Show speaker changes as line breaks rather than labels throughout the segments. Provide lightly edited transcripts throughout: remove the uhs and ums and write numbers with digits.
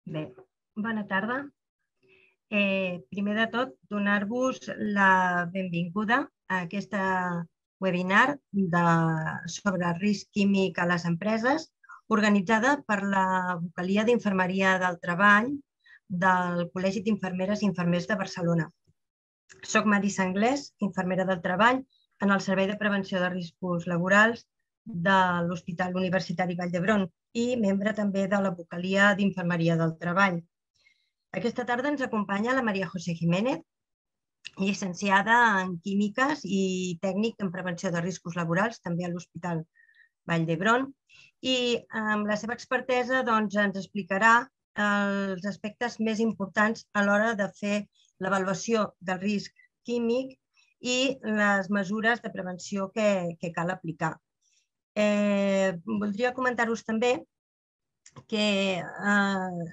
Bé, bona tarda. Primer de tot, donar-vos la benvinguda a aquesta webinar sobre el risc químic a les empreses, organitzada per la Vocalia d'Infermeria del Treball del Col·legi d'Infermeres i Infermers de Barcelona. Soc Marisa Anglès, infermera del treball en el Servei de Prevenció de Riscos Laborals de l'Hospital Universitari Vall d'Hebron i membre també de la Vocalia d'Infermeria del Treball. Aquesta tarda ens acompanya la María José Jiménez, llicenciada en Químiques i tècnic en Prevenció de Riscos Laborals, també a l'Hospital Vall d'Hebron, i amb la seva expertesa ens explicarà els aspectes més importants a l'hora de fer l'avaluació del risc químic i les mesures de prevenció que cal aplicar. Voldria comentar-vos també que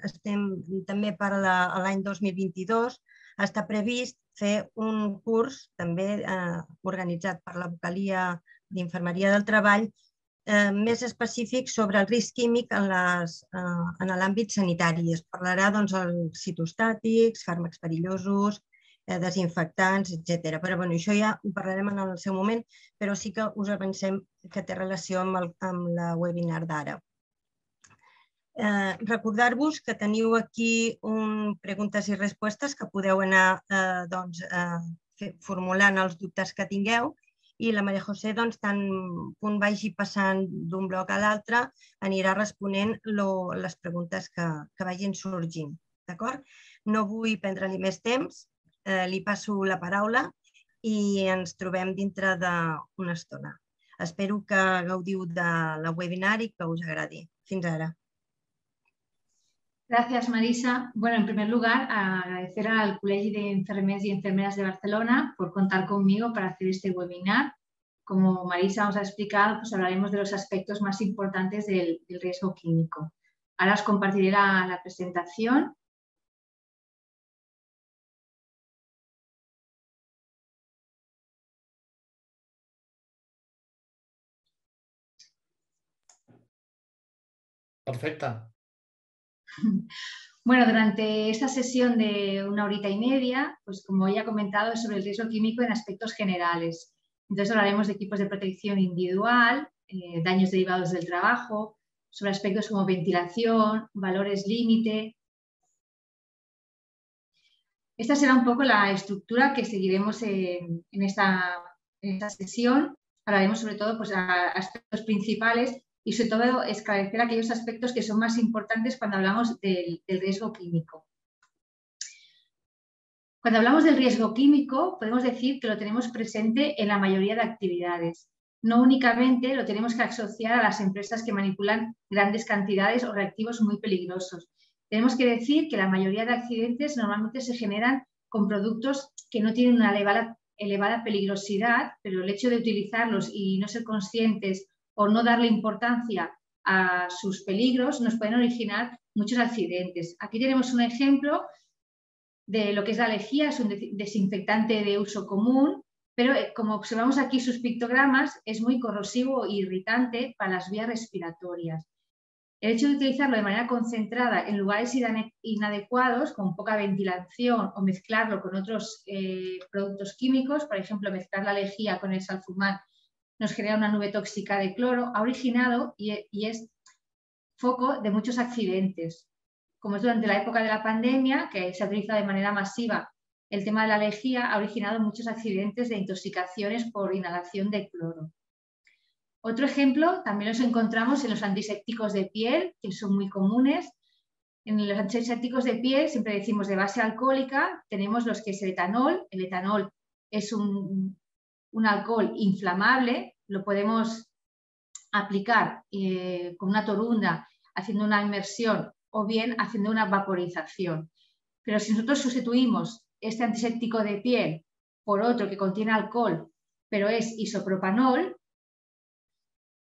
estem també per l'any 2022, està previst fer un curs també organitzat per la Vocalia d'Infermeria del Treball més específic sobre el risc químic en l'àmbit sanitari. Es parlarà dels citostàtics, fàrmacs perillosos, desinfectants, etc. Però això ja ho parlarem en el seu moment, però sí que us avancem que té relació amb la webinar d'ara. Recordar-vos que teniu aquí preguntes i respostes que podeu anar formulant els dubtes que tingueu i la María José, tant punt vagi passant d'un bloc a l'altre, anirà responent les preguntes que vagin sorgint. No vull prendre-li més temps, li passo la paraula i ens trobem dintre d'una estona. Espero que gaudiu de la webinar i que us agradi. Fins ara.
Gracias, Marisa. Bueno, en primer lugar, agradecer al Colegio de Enfermeros y Enfermeras de Barcelona por contar conmigo para hacer este webinar. Como Marisa nos ha explicado, pues hablaremos de los aspectos más importantes del riesgo químico. Ahora os compartiré la presentación.
Perfecta.
Bueno, durante esta sesión de 1 horita y media, pues como ya he comentado, es sobre el riesgo químico en aspectos generales. Entonces hablaremos de equipos de protección individual, daños derivados del trabajo, sobre aspectos como ventilación, valores límite. Esta será un poco la estructura que seguiremos en esta sesión. Hablaremos sobre todo pues, aspectos principales y sobre todo esclarecer aquellos aspectos que son más importantes cuando hablamos del riesgo químico. Cuando hablamos del riesgo químico, podemos decir que lo tenemos presente en la mayoría de actividades. No únicamente lo tenemos que asociar a las empresas que manipulan grandes cantidades o reactivos muy peligrosos. Tenemos que decir que la mayoría de accidentes normalmente se generan con productos que no tienen una elevada peligrosidad, pero el hecho de utilizarlos y no ser conscientes o no darle importancia a sus peligros nos pueden originar muchos accidentes. Aquí tenemos un ejemplo de lo que es la lejía, es un desinfectante de uso común, pero como observamos aquí sus pictogramas, es muy corrosivo e irritante para las vías respiratorias. El hecho de utilizarlo de manera concentrada en lugares inadecuados, con poca ventilación o mezclarlo con otros productos químicos, por ejemplo, mezclar la lejía con el salfumán, nos genera una nube tóxica de cloro, ha originado y es foco de muchos accidentes. Como es durante la época de la pandemia, que se ha utilizado de manera masiva el tema de la lejía, ha originado muchos accidentes de intoxicaciones por inhalación de cloro. Otro ejemplo también los encontramos en los antisépticos de piel, que son muy comunes. En los antisépticos de piel, siempre decimos de base alcohólica, tenemos los que es el etanol. El etanol es un alcohol inflamable, lo podemos aplicar con una torunda haciendo una inmersión o bien haciendo una vaporización. Pero si nosotros sustituimos este antiséptico de piel por otro que contiene alcohol, pero es isopropanol,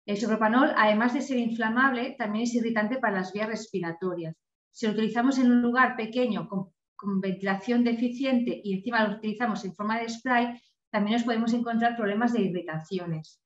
el isopropanol, además de ser inflamable, también es irritante para las vías respiratorias. Si lo utilizamos en un lugar pequeño con ventilación deficiente y encima lo utilizamos en forma de spray, también nos podemos encontrar problemas de irritaciones.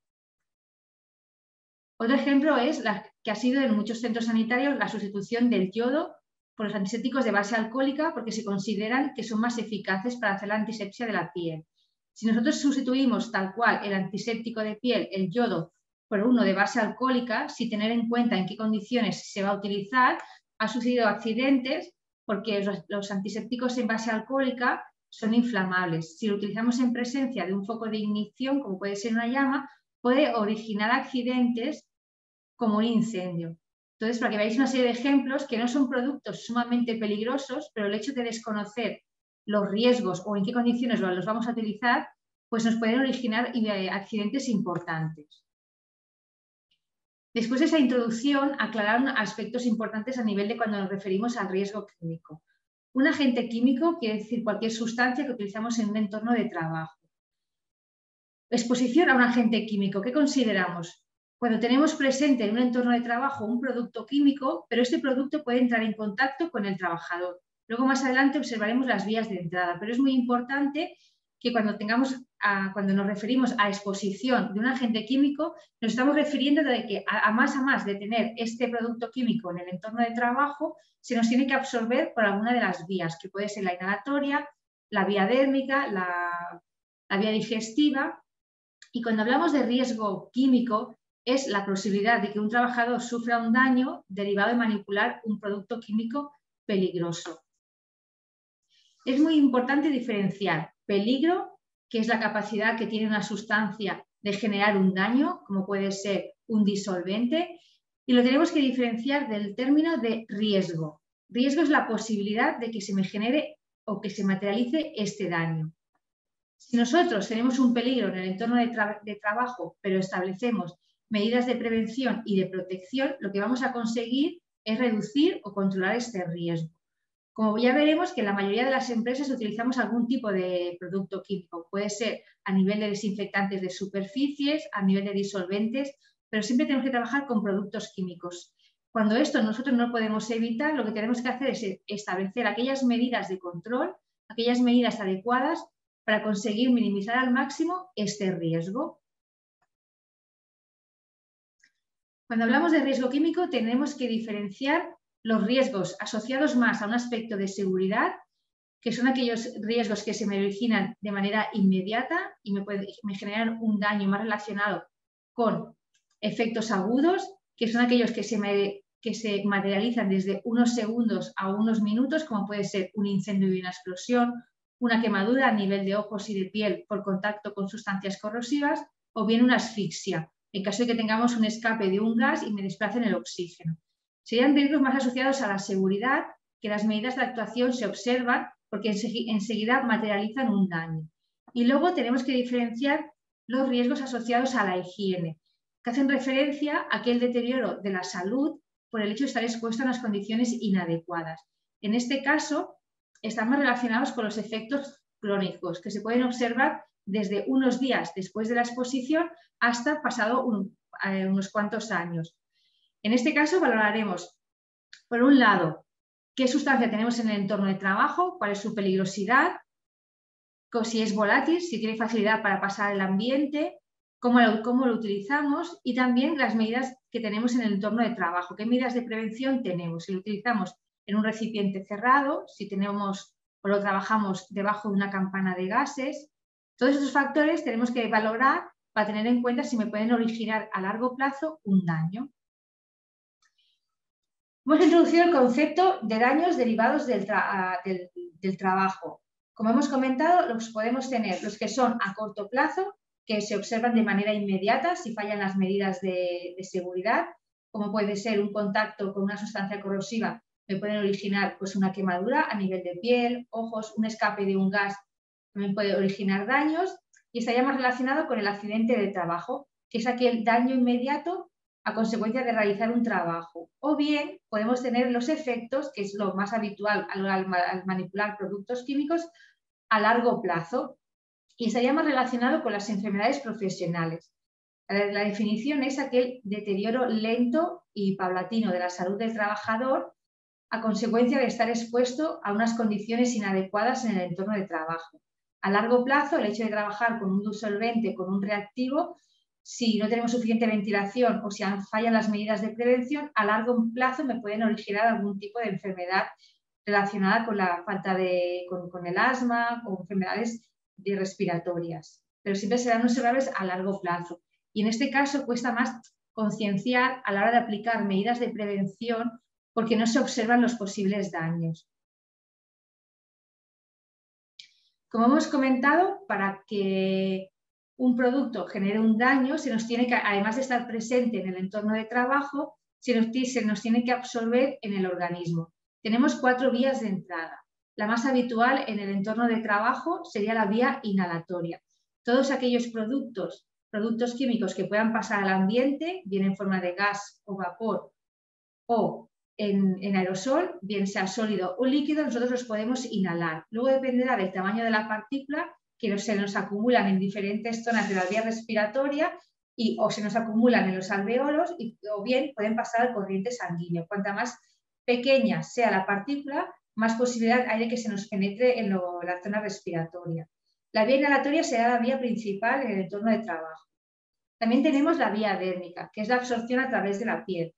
Otro ejemplo es que ha sido en muchos centros sanitarios la sustitución del yodo por los antisépticos de base alcohólica porque se consideran que son más eficaces para hacer la antisepsia de la piel. Si nosotros sustituimos tal cual el antiséptico de piel, el yodo, por uno de base alcohólica, sin tener en cuenta en qué condiciones se va a utilizar, ha sucedido accidentes porque los antisépticos en base alcohólica son inflamables. Si lo utilizamos en presencia de un foco de ignición, como puede ser una llama, puede originar accidentes como un incendio. Entonces, para que veáis una serie de ejemplos que no son productos sumamente peligrosos, pero el hecho de desconocer los riesgos o en qué condiciones los vamos a utilizar, pues nos pueden originar accidentes importantes. Después de esa introducción, aclarar aspectos importantes a nivel de cuando nos referimos al riesgo químico. Un agente químico quiere decir cualquier sustancia que utilizamos en un entorno de trabajo. Exposición a un agente químico, ¿qué consideramos? Cuando tenemos presente en un entorno de trabajo un producto químico, pero este producto puede entrar en contacto con el trabajador. Luego más adelante observaremos las vías de entrada, pero es muy importante que cuando nos referimos a exposición de un agente químico, nos estamos refiriendo de que a más de tener este producto químico en el entorno de trabajo, se nos tiene que absorber por alguna de las vías, que puede ser la inhalatoria, la vía dérmica, la vía digestiva. Y cuando hablamos de riesgo químico, es la posibilidad de que un trabajador sufra un daño derivado de manipular un producto químico peligroso. Es muy importante diferenciar peligro, que es la capacidad que tiene una sustancia de generar un daño, como puede ser un disolvente, y lo tenemos que diferenciar del término de riesgo. Riesgo es la posibilidad de que se me genere o que se materialice este daño. Si nosotros tenemos un peligro en el entorno de trabajo, pero establecemos medidas de prevención y de protección, lo que vamos a conseguir es reducir o controlar este riesgo. Como ya veremos que en la mayoría de las empresas utilizamos algún tipo de producto químico. Puede ser a nivel de desinfectantes de superficies, a nivel de disolventes, pero siempre tenemos que trabajar con productos químicos. Cuando esto nosotros no podemos evitar, lo que tenemos que hacer es establecer aquellas medidas de control, aquellas medidas adecuadas para conseguir minimizar al máximo este riesgo. Cuando hablamos de riesgo químico, tenemos que diferenciar los riesgos asociados más a un aspecto de seguridad, que son aquellos riesgos que se me originan de manera inmediata y me generan un daño más relacionado con efectos agudos, que son aquellos que se materializan desde unos segundos a unos minutos, como puede ser un incendio y una explosión, una quemadura a nivel de ojos y de piel por contacto con sustancias corrosivas, o bien una asfixia, en caso de que tengamos un escape de un gas y me desplacen el oxígeno. Serían riesgos más asociados a la seguridad, que las medidas de actuación se observan porque enseguida materializan un daño. Y luego tenemos que diferenciar los riesgos asociados a la higiene, que hacen referencia a aquel deterioro de la salud por el hecho de estar expuesto a unas condiciones inadecuadas. En este caso, están más relacionados con los efectos crónicos, que se pueden observar desde unos días después de la exposición hasta pasado unos cuantos años. En este caso valoraremos, por un lado, qué sustancia tenemos en el entorno de trabajo, cuál es su peligrosidad, si es volátil, si tiene facilidad para pasar al ambiente, cómo lo utilizamos y también las medidas que tenemos en el entorno de trabajo, qué medidas de prevención tenemos, si lo utilizamos en un recipiente cerrado, si tenemos o lo trabajamos debajo de una campana de gases. Todos esos factores tenemos que valorar para tener en cuenta si me pueden originar a largo plazo un daño. Hemos introducido el concepto de daños derivados del trabajo. Como hemos comentado, los podemos tener los que son a corto plazo, que se observan de manera inmediata si fallan las medidas de seguridad, como puede ser un contacto con una sustancia corrosiva, me pueden originar pues, una quemadura a nivel de piel, ojos, un escape de un gas también puede originar daños y estaría más relacionado con el accidente de trabajo, que es aquel daño inmediato a consecuencia de realizar un trabajo. O bien podemos tener los efectos, que es lo más habitual al manipular productos químicos, a largo plazo y estaría más relacionado con las enfermedades profesionales. La definición es aquel deterioro lento y paulatino de la salud del trabajador a consecuencia de estar expuesto a unas condiciones inadecuadas en el entorno de trabajo. A largo plazo, el hecho de trabajar con un disolvente, con un reactivo, si no tenemos suficiente ventilación o si fallan las medidas de prevención, a largo plazo me pueden originar algún tipo de enfermedad relacionada con la falta con el asma o enfermedades respiratorias. Pero siempre serán observables a largo plazo. Y en este caso cuesta más concienciar a la hora de aplicar medidas de prevención porque no se observan los posibles daños. Como hemos comentado, para que un producto genere un daño, se nos tiene que, además de estar presente en el entorno de trabajo, se nos tiene que absorber en el organismo. Tenemos 4 vías de entrada. La más habitual en el entorno de trabajo sería la vía inhalatoria. Todos aquellos productos químicos que puedan pasar al ambiente, bien en forma de gas o vapor o en aerosol, bien sea sólido o líquido, nosotros los podemos inhalar. Luego dependerá del tamaño de la partícula, que se nos acumulan en diferentes zonas de la vía respiratoria o se nos acumulan en los alveolos o bien pueden pasar al corriente sanguíneo. Cuanta más pequeña sea la partícula, más posibilidad hay de que se nos penetre en la zona respiratoria. La vía inhalatoria será la vía principal en el entorno de trabajo. También tenemos la vía dérmica, que es la absorción a través de la piel.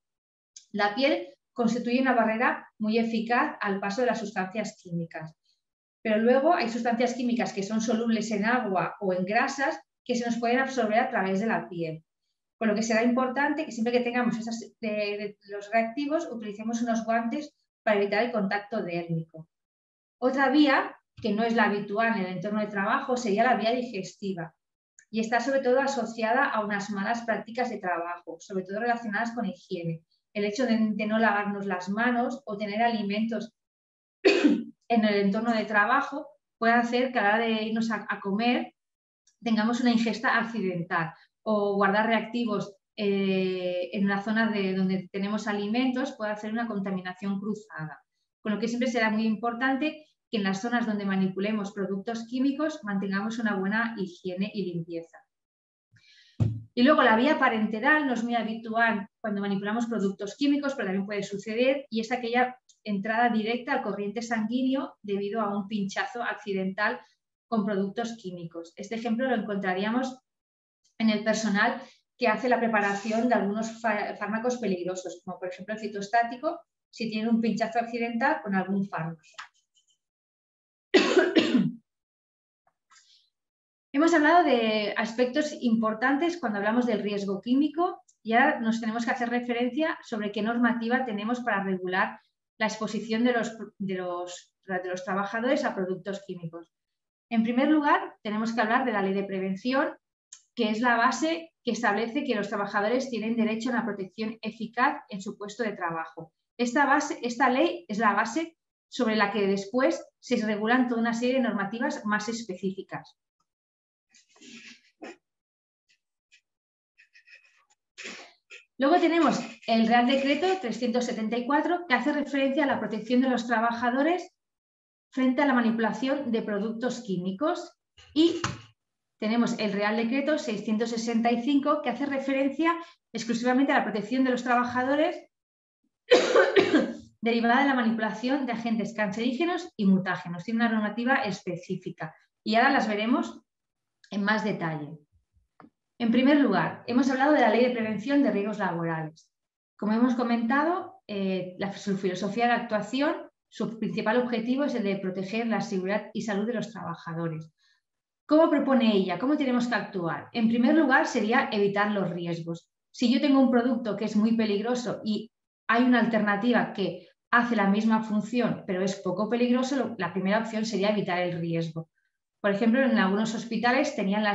La piel constituye una barrera muy eficaz al paso de las sustancias químicas. Pero luego hay sustancias químicas que son solubles en agua o en grasas que se nos pueden absorber a través de la piel. Con lo que será importante que siempre que tengamos los reactivos utilicemos unos guantes para evitar el contacto dérmico. Otra vía, que no es la habitual en el entorno de trabajo, sería la vía digestiva y está sobre todo asociada a unas malas prácticas de trabajo, sobre todo relacionadas con higiene. El hecho de no lavarnos las manos o tener alimentos en el entorno de trabajo puede hacer que a la hora de irnos a comer tengamos una ingesta accidental o guardar reactivos en la zona donde tenemos alimentos puede hacer una contaminación cruzada. Con lo que siempre será muy importante que en las zonas donde manipulemos productos químicos mantengamos una buena higiene y limpieza. Y luego la vía parenteral no es muy habitual cuando manipulamos productos químicos, pero también puede suceder, y es aquella entrada directa al corriente sanguíneo debido a un pinchazo accidental con productos químicos. Este ejemplo lo encontraríamos en el personal que hace la preparación de algunos fármacos peligrosos, como por ejemplo el citostático, si tiene un pinchazo accidental con algún fármaco. Hemos hablado de aspectos importantes cuando hablamos del riesgo químico y ahora nos tenemos que hacer referencia sobre qué normativa tenemos para regular la exposición de los trabajadores a productos químicos. En primer lugar, tenemos que hablar de la Ley de Prevención, que es la base que establece que los trabajadores tienen derecho a una protección eficaz en su puesto de trabajo. Esta ley es la base sobre la que después se regulan toda una serie de normativas más específicas. Luego tenemos el Real Decreto 374, que hace referencia a la protección de los trabajadores frente a la manipulación de productos químicos, y tenemos el Real Decreto 665, que hace referencia exclusivamente a la protección de los trabajadores derivada de la manipulación de agentes cancerígenos y mutágenos. Tiene una normativa específica y ahora las veremos en más detalle. En primer lugar, hemos hablado de la Ley de Prevención de Riesgos Laborales. Como hemos comentado, su filosofía de actuación, su principal objetivo es el de proteger la seguridad y salud de los trabajadores. ¿Cómo propone ella? ¿Cómo tenemos que actuar? En primer lugar, sería evitar los riesgos. Si yo tengo un producto que es muy peligroso y hay una alternativa que hace la misma función, pero es poco peligroso, la primera opción sería evitar el riesgo. Por ejemplo, en algunos hospitales tenían la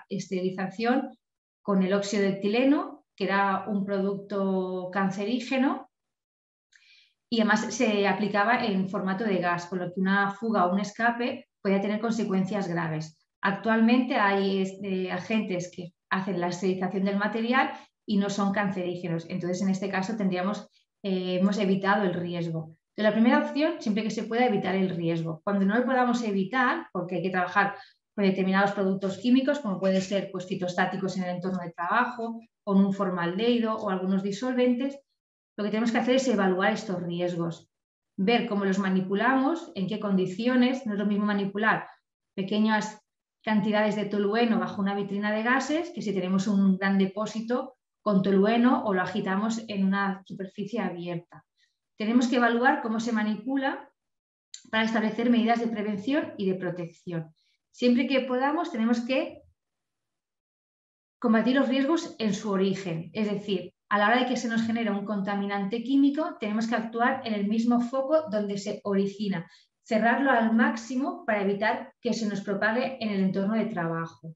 esterilización con el óxido de etileno, que era un producto cancerígeno, y además se aplicaba en formato de gas, por lo que una fuga o un escape podía tener consecuencias graves. Actualmente hay agentes que hacen la esterilización del material y no son cancerígenos. Entonces, en este caso hemos evitado el riesgo. De la primera opción, siempre que se pueda evitar el riesgo. Cuando no lo podamos evitar, porque hay que trabajar con determinados productos químicos, como pueden ser citostáticos en el entorno de trabajo, con un formaldehído o algunos disolventes, lo que tenemos que hacer es evaluar estos riesgos, ver cómo los manipulamos, en qué condiciones. No es lo mismo manipular pequeñas cantidades de tolueno bajo una vitrina de gases que si tenemos un gran depósito con tolueno o lo agitamos en una superficie abierta. Tenemos que evaluar cómo se manipula para establecer medidas de prevención y de protección. Siempre que podamos tenemos que combatir los riesgos en su origen, es decir, a la hora de que se nos genera un contaminante químico, tenemos que actuar en el mismo foco donde se origina, cerrarlo al máximo para evitar que se nos propague en el entorno de trabajo.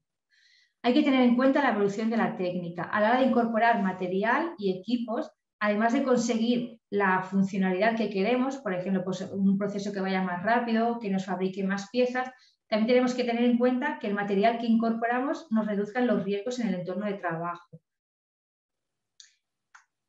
Hay que tener en cuenta la evolución de la técnica. A la hora de incorporar material y equipos, además de conseguir la funcionalidad que queremos, por ejemplo, pues un proceso que vaya más rápido, que nos fabrique más piezas, también tenemos que tener en cuenta que el material que incorporamos nos reduzca los riesgos en el entorno de trabajo.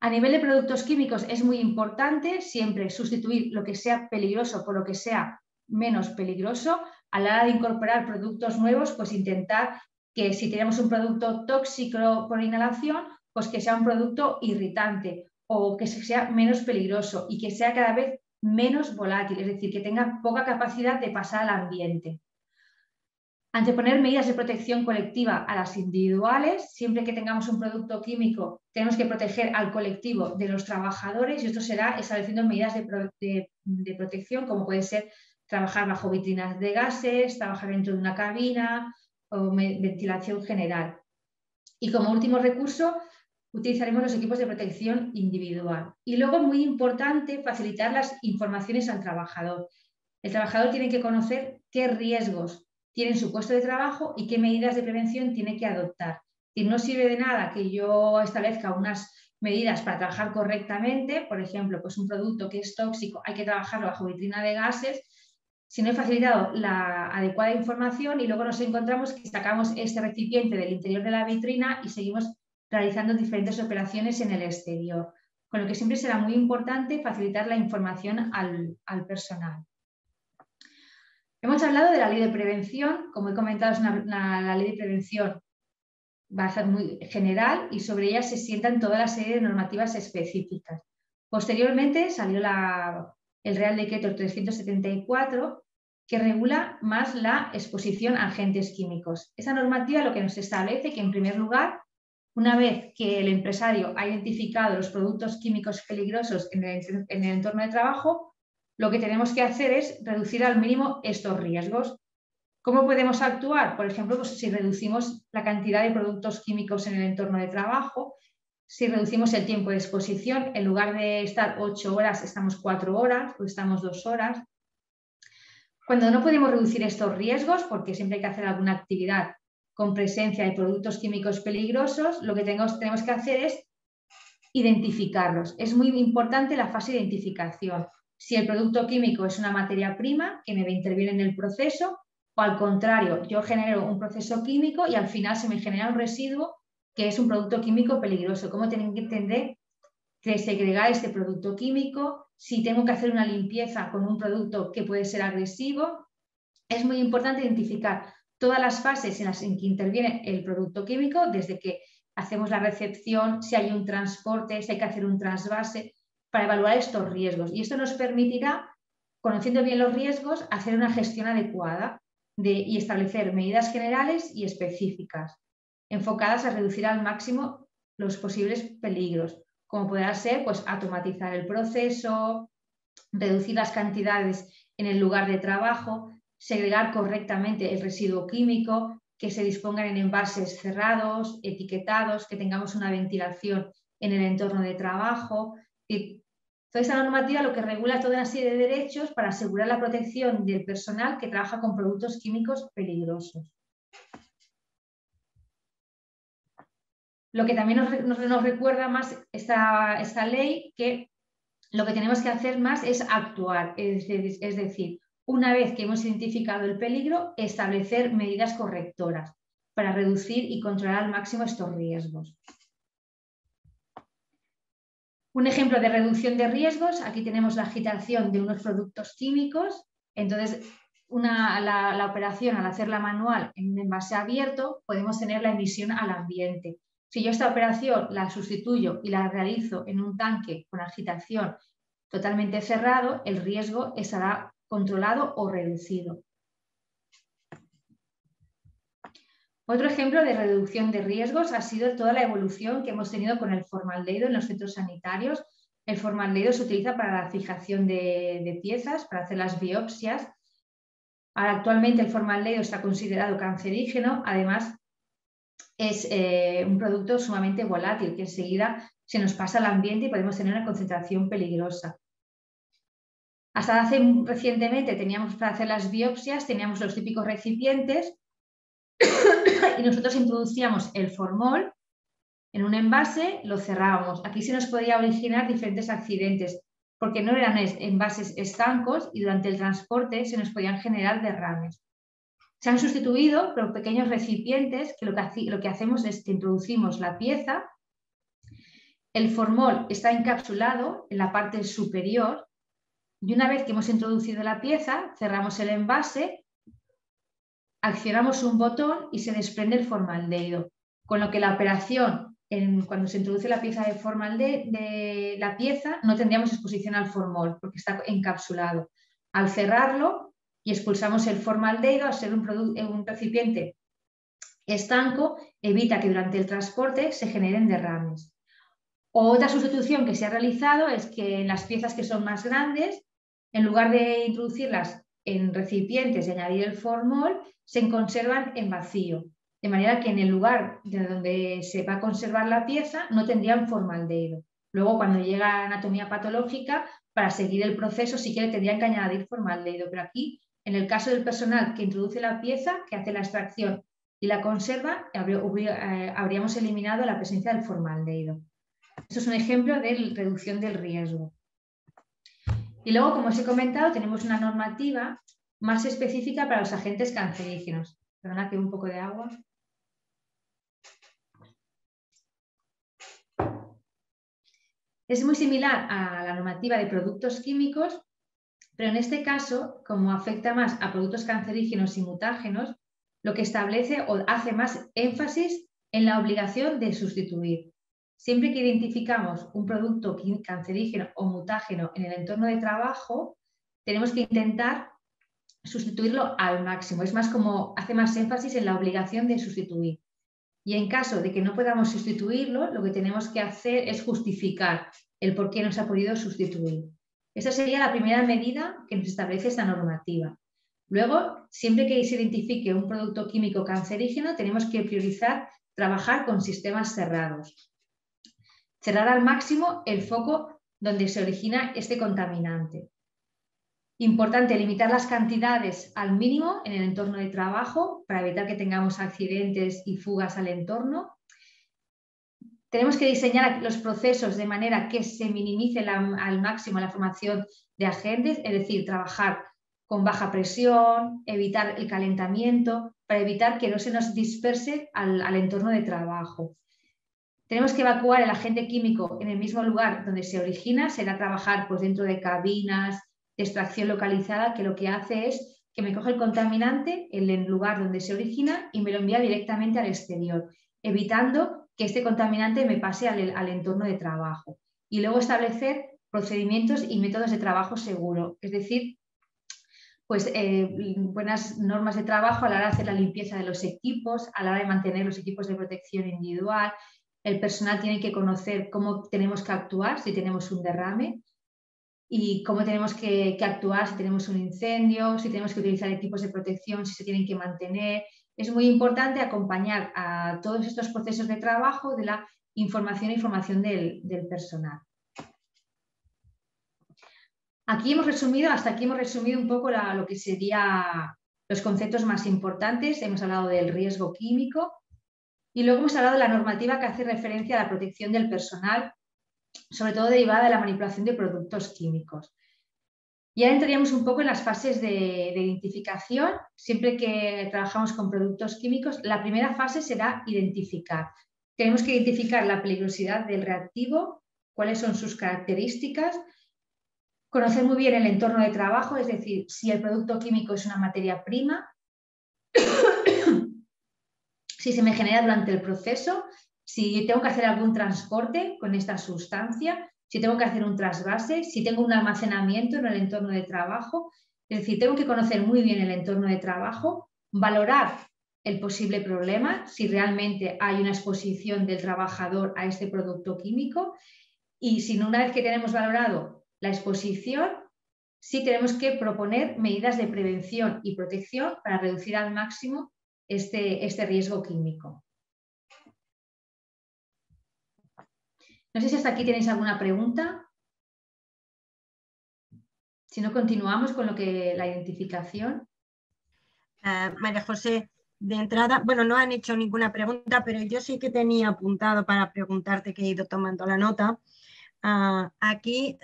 A nivel de productos químicos es muy importante siempre sustituir lo que sea peligroso por lo que sea menos peligroso. A la hora de incorporar productos nuevos, pues intentar que si tenemos un producto tóxico por inhalación, pues que sea un producto irritante o que sea menos peligroso y que sea cada vez menos volátil, es decir, que tenga poca capacidad de pasar al ambiente. Anteponer medidas de protección colectiva a las individuales. Siempre que tengamos un producto químico, tenemos que proteger al colectivo de los trabajadores y esto será estableciendo medidas de protección, como puede ser trabajar bajo vitrinas de gases, trabajar dentro de una cabina o ventilación general. Y como último recurso, utilizaremos los equipos de protección individual. Y luego, muy importante, facilitar las informaciones al trabajador. El trabajador tiene que conocer qué riesgos tiene en su puesto de trabajo y qué medidas de prevención tiene que adoptar. Y no sirve de nada que yo establezca unas medidas para trabajar correctamente, por ejemplo, pues un producto que es tóxico, hay que trabajarlo bajo vitrina de gases, si no he facilitado la adecuada información y luego nos encontramos que sacamos este recipiente del interior de la vitrina y seguimos realizando diferentes operaciones en el exterior. Con lo que siempre será muy importante facilitar la información al personal. Hemos hablado de la ley de prevención, como he comentado, es la ley de prevención va a ser muy general y sobre ella se sientan toda la serie de normativas específicas. Posteriormente salió el Real Decreto 374 que regula más la exposición a agentes químicos. Esa normativa lo que nos establece que en primer lugar, una vez que el empresario ha identificado los productos químicos peligrosos en el entorno de trabajo, lo que tenemos que hacer es reducir al mínimo estos riesgos. ¿Cómo podemos actuar? Por ejemplo, pues si reducimos la cantidad de productos químicos en el entorno de trabajo, si reducimos el tiempo de exposición, en lugar de estar 8 horas, estamos 4 horas o estamos 2 horas. Cuando no podemos reducir estos riesgos, porque siempre hay que hacer alguna actividad con presencia de productos químicos peligrosos, lo que tenemos que hacer es identificarlos. Es muy importante la fase de identificación. Si el producto químico es una materia prima que me va a intervenir en el proceso, o al contrario, yo genero un proceso químico y al final se me genera un residuo que es un producto químico peligroso. ¿Cómo tengo que entender que segregar este producto químico? Si tengo que hacer una limpieza con un producto que puede ser agresivo, es muy importante identificar todas las fases en las que interviene el producto químico, desde que hacemos la recepción, si hay un transporte, si hay que hacer un trasvase, para evaluar estos riesgos. Y esto nos permitirá, conociendo bien los riesgos, hacer una gestión adecuada y establecer medidas generales y específicas, enfocadas a reducir al máximo los posibles peligros, como podrá ser pues, automatizar el proceso, reducir las cantidades en el lugar de trabajo, segregar correctamente el residuo químico, que se dispongan en envases cerrados, etiquetados, que tengamos una ventilación en el entorno de trabajo. Y toda esta normativa lo que regula toda una serie de derechos para asegurar la protección del personal que trabaja con productos químicos peligrosos. Lo que también nos recuerda más esta ley que lo que tenemos que hacer más es actuar, es decir, una vez que hemos identificado el peligro, establecer medidas correctoras para reducir y controlar al máximo estos riesgos. Un ejemplo de reducción de riesgos, aquí tenemos la agitación de unos productos químicos. Entonces, la operación, al hacerla manual en un envase abierto, podemos tener la emisión al ambiente. Si yo esta operación la sustituyo y la realizo en un tanque con agitación totalmente cerrado, el riesgo estará controlado o reducido. Otro ejemplo de reducción de riesgos ha sido toda la evolución que hemos tenido con el formaldehído en los centros sanitarios. El formaldehído se utiliza para la fijación de piezas, para hacer las biopsias. Actualmente el formaldehído está considerado cancerígeno, además es un producto sumamente volátil que enseguida se nos pasa al ambiente y podemos tener una concentración peligrosa. Hasta recientemente teníamos para hacer las biopsias, teníamos los típicos recipientes y nosotros introducíamos el formol en un envase, lo cerrábamos. Aquí se nos podía originar diferentes accidentes porque no eran envases estancos y durante el transporte se nos podían generar derrames. Se han sustituido por pequeños recipientes que lo que hacemos es que introducimos la pieza, el formol está encapsulado en la parte superior y una vez que hemos introducido la pieza, cerramos el envase, accionamos un botón y se desprende el formaldehído, con lo que la operación, cuando se introduce la pieza de formaldehído de la pieza, no tendríamos exposición al formol porque está encapsulado. Al cerrarlo y expulsamos el formaldehído, al ser un recipiente estanco, evita que durante el transporte se generen derrames. Otra sustitución que se ha realizado es que en las piezas que son más grandes, en lugar de introducirlas en recipientes y añadir el formol, se conservan en vacío, de manera que en el lugar de donde se va a conservar la pieza no tendrían formaldehído. Luego, cuando llega a anatomía patológica, para seguir el proceso sí que le tendrían que añadir formaldehído, pero aquí, en el caso del personal que introduce la pieza, que hace la extracción y la conserva, habríamos eliminado la presencia del formaldehído. Esto es un ejemplo de reducción del riesgo. Y luego, como os he comentado, tenemos una normativa más específica para los agentes cancerígenos. Perdona que un poco de agua. Es muy similar a la normativa de productos químicos, pero en este caso, como afecta más a productos cancerígenos y mutágenos, lo que establece o hace más énfasis en la obligación de sustituir. Siempre que identificamos un producto cancerígeno o mutágeno en el entorno de trabajo, tenemos que intentar sustituirlo al máximo. Es más como hace más énfasis en la obligación de sustituir. Y en caso de que no podamos sustituirlo, lo que tenemos que hacer es justificar el por qué no se ha podido sustituir. Esa sería la primera medida que nos establece esta normativa. Luego, siempre que se identifique un producto químico cancerígeno, tenemos que priorizar trabajar con sistemas cerrados. Cerrar al máximo el foco donde se origina este contaminante. Importante limitar las cantidades al mínimo en el entorno de trabajo para evitar que tengamos accidentes y fugas al entorno. Tenemos que diseñar los procesos de manera que se minimice al máximo la formación de agentes, es decir, trabajar con baja presión, evitar el calentamiento, para evitar que no se nos disperse al entorno de trabajo. Tenemos que evacuar el agente químico en el mismo lugar donde se origina, será trabajar pues, dentro de cabinas de extracción localizada, que lo que hace es que me coge el contaminante en el lugar donde se origina y me lo envía directamente al exterior, evitando que este contaminante me pase al entorno de trabajo. Y luego establecer procedimientos y métodos de trabajo seguro, es decir, pues, buenas normas de trabajo a la hora de hacer la limpieza de los equipos, a la hora de mantener los equipos de protección individual. El personal tiene que conocer cómo tenemos que actuar si tenemos un derrame y cómo tenemos que actuar si tenemos un incendio, si tenemos que utilizar equipos de protección, si se tienen que mantener. Es muy importante acompañar a todos estos procesos de trabajo de la información y formación del personal. Hasta aquí hemos resumido un poco lo que serían los conceptos más importantes. Hemos hablado del riesgo químico y luego hemos hablado de la normativa que hace referencia a la protección del personal, sobre todo derivada de la manipulación de productos químicos. Y ahora entraríamos un poco en las fases de identificación. Siempre que trabajamos con productos químicos, la primera fase será identificar. Tenemos que identificar la peligrosidad del reactivo, cuáles son sus características, conocer muy bien el entorno de trabajo, es decir, si el producto químico es una materia prima, si se me genera durante el proceso, si tengo que hacer algún transporte con esta sustancia, si tengo que hacer un trasvase, si tengo un almacenamiento en el entorno de trabajo. Es decir, tengo que conocer muy bien el entorno de trabajo, valorar el posible problema, si realmente hay una exposición del trabajador a este producto químico, y si una vez que tenemos valorado la exposición, sí tenemos que proponer medidas de prevención y protección para reducir al máximo este riesgo químico. No sé si hasta aquí tenéis alguna pregunta. Si no, continuamos con la identificación.
María José, de entrada, bueno, no han hecho ninguna pregunta, pero yo sí que tenía apuntado para preguntarte, que he ido tomando la nota. Aquí,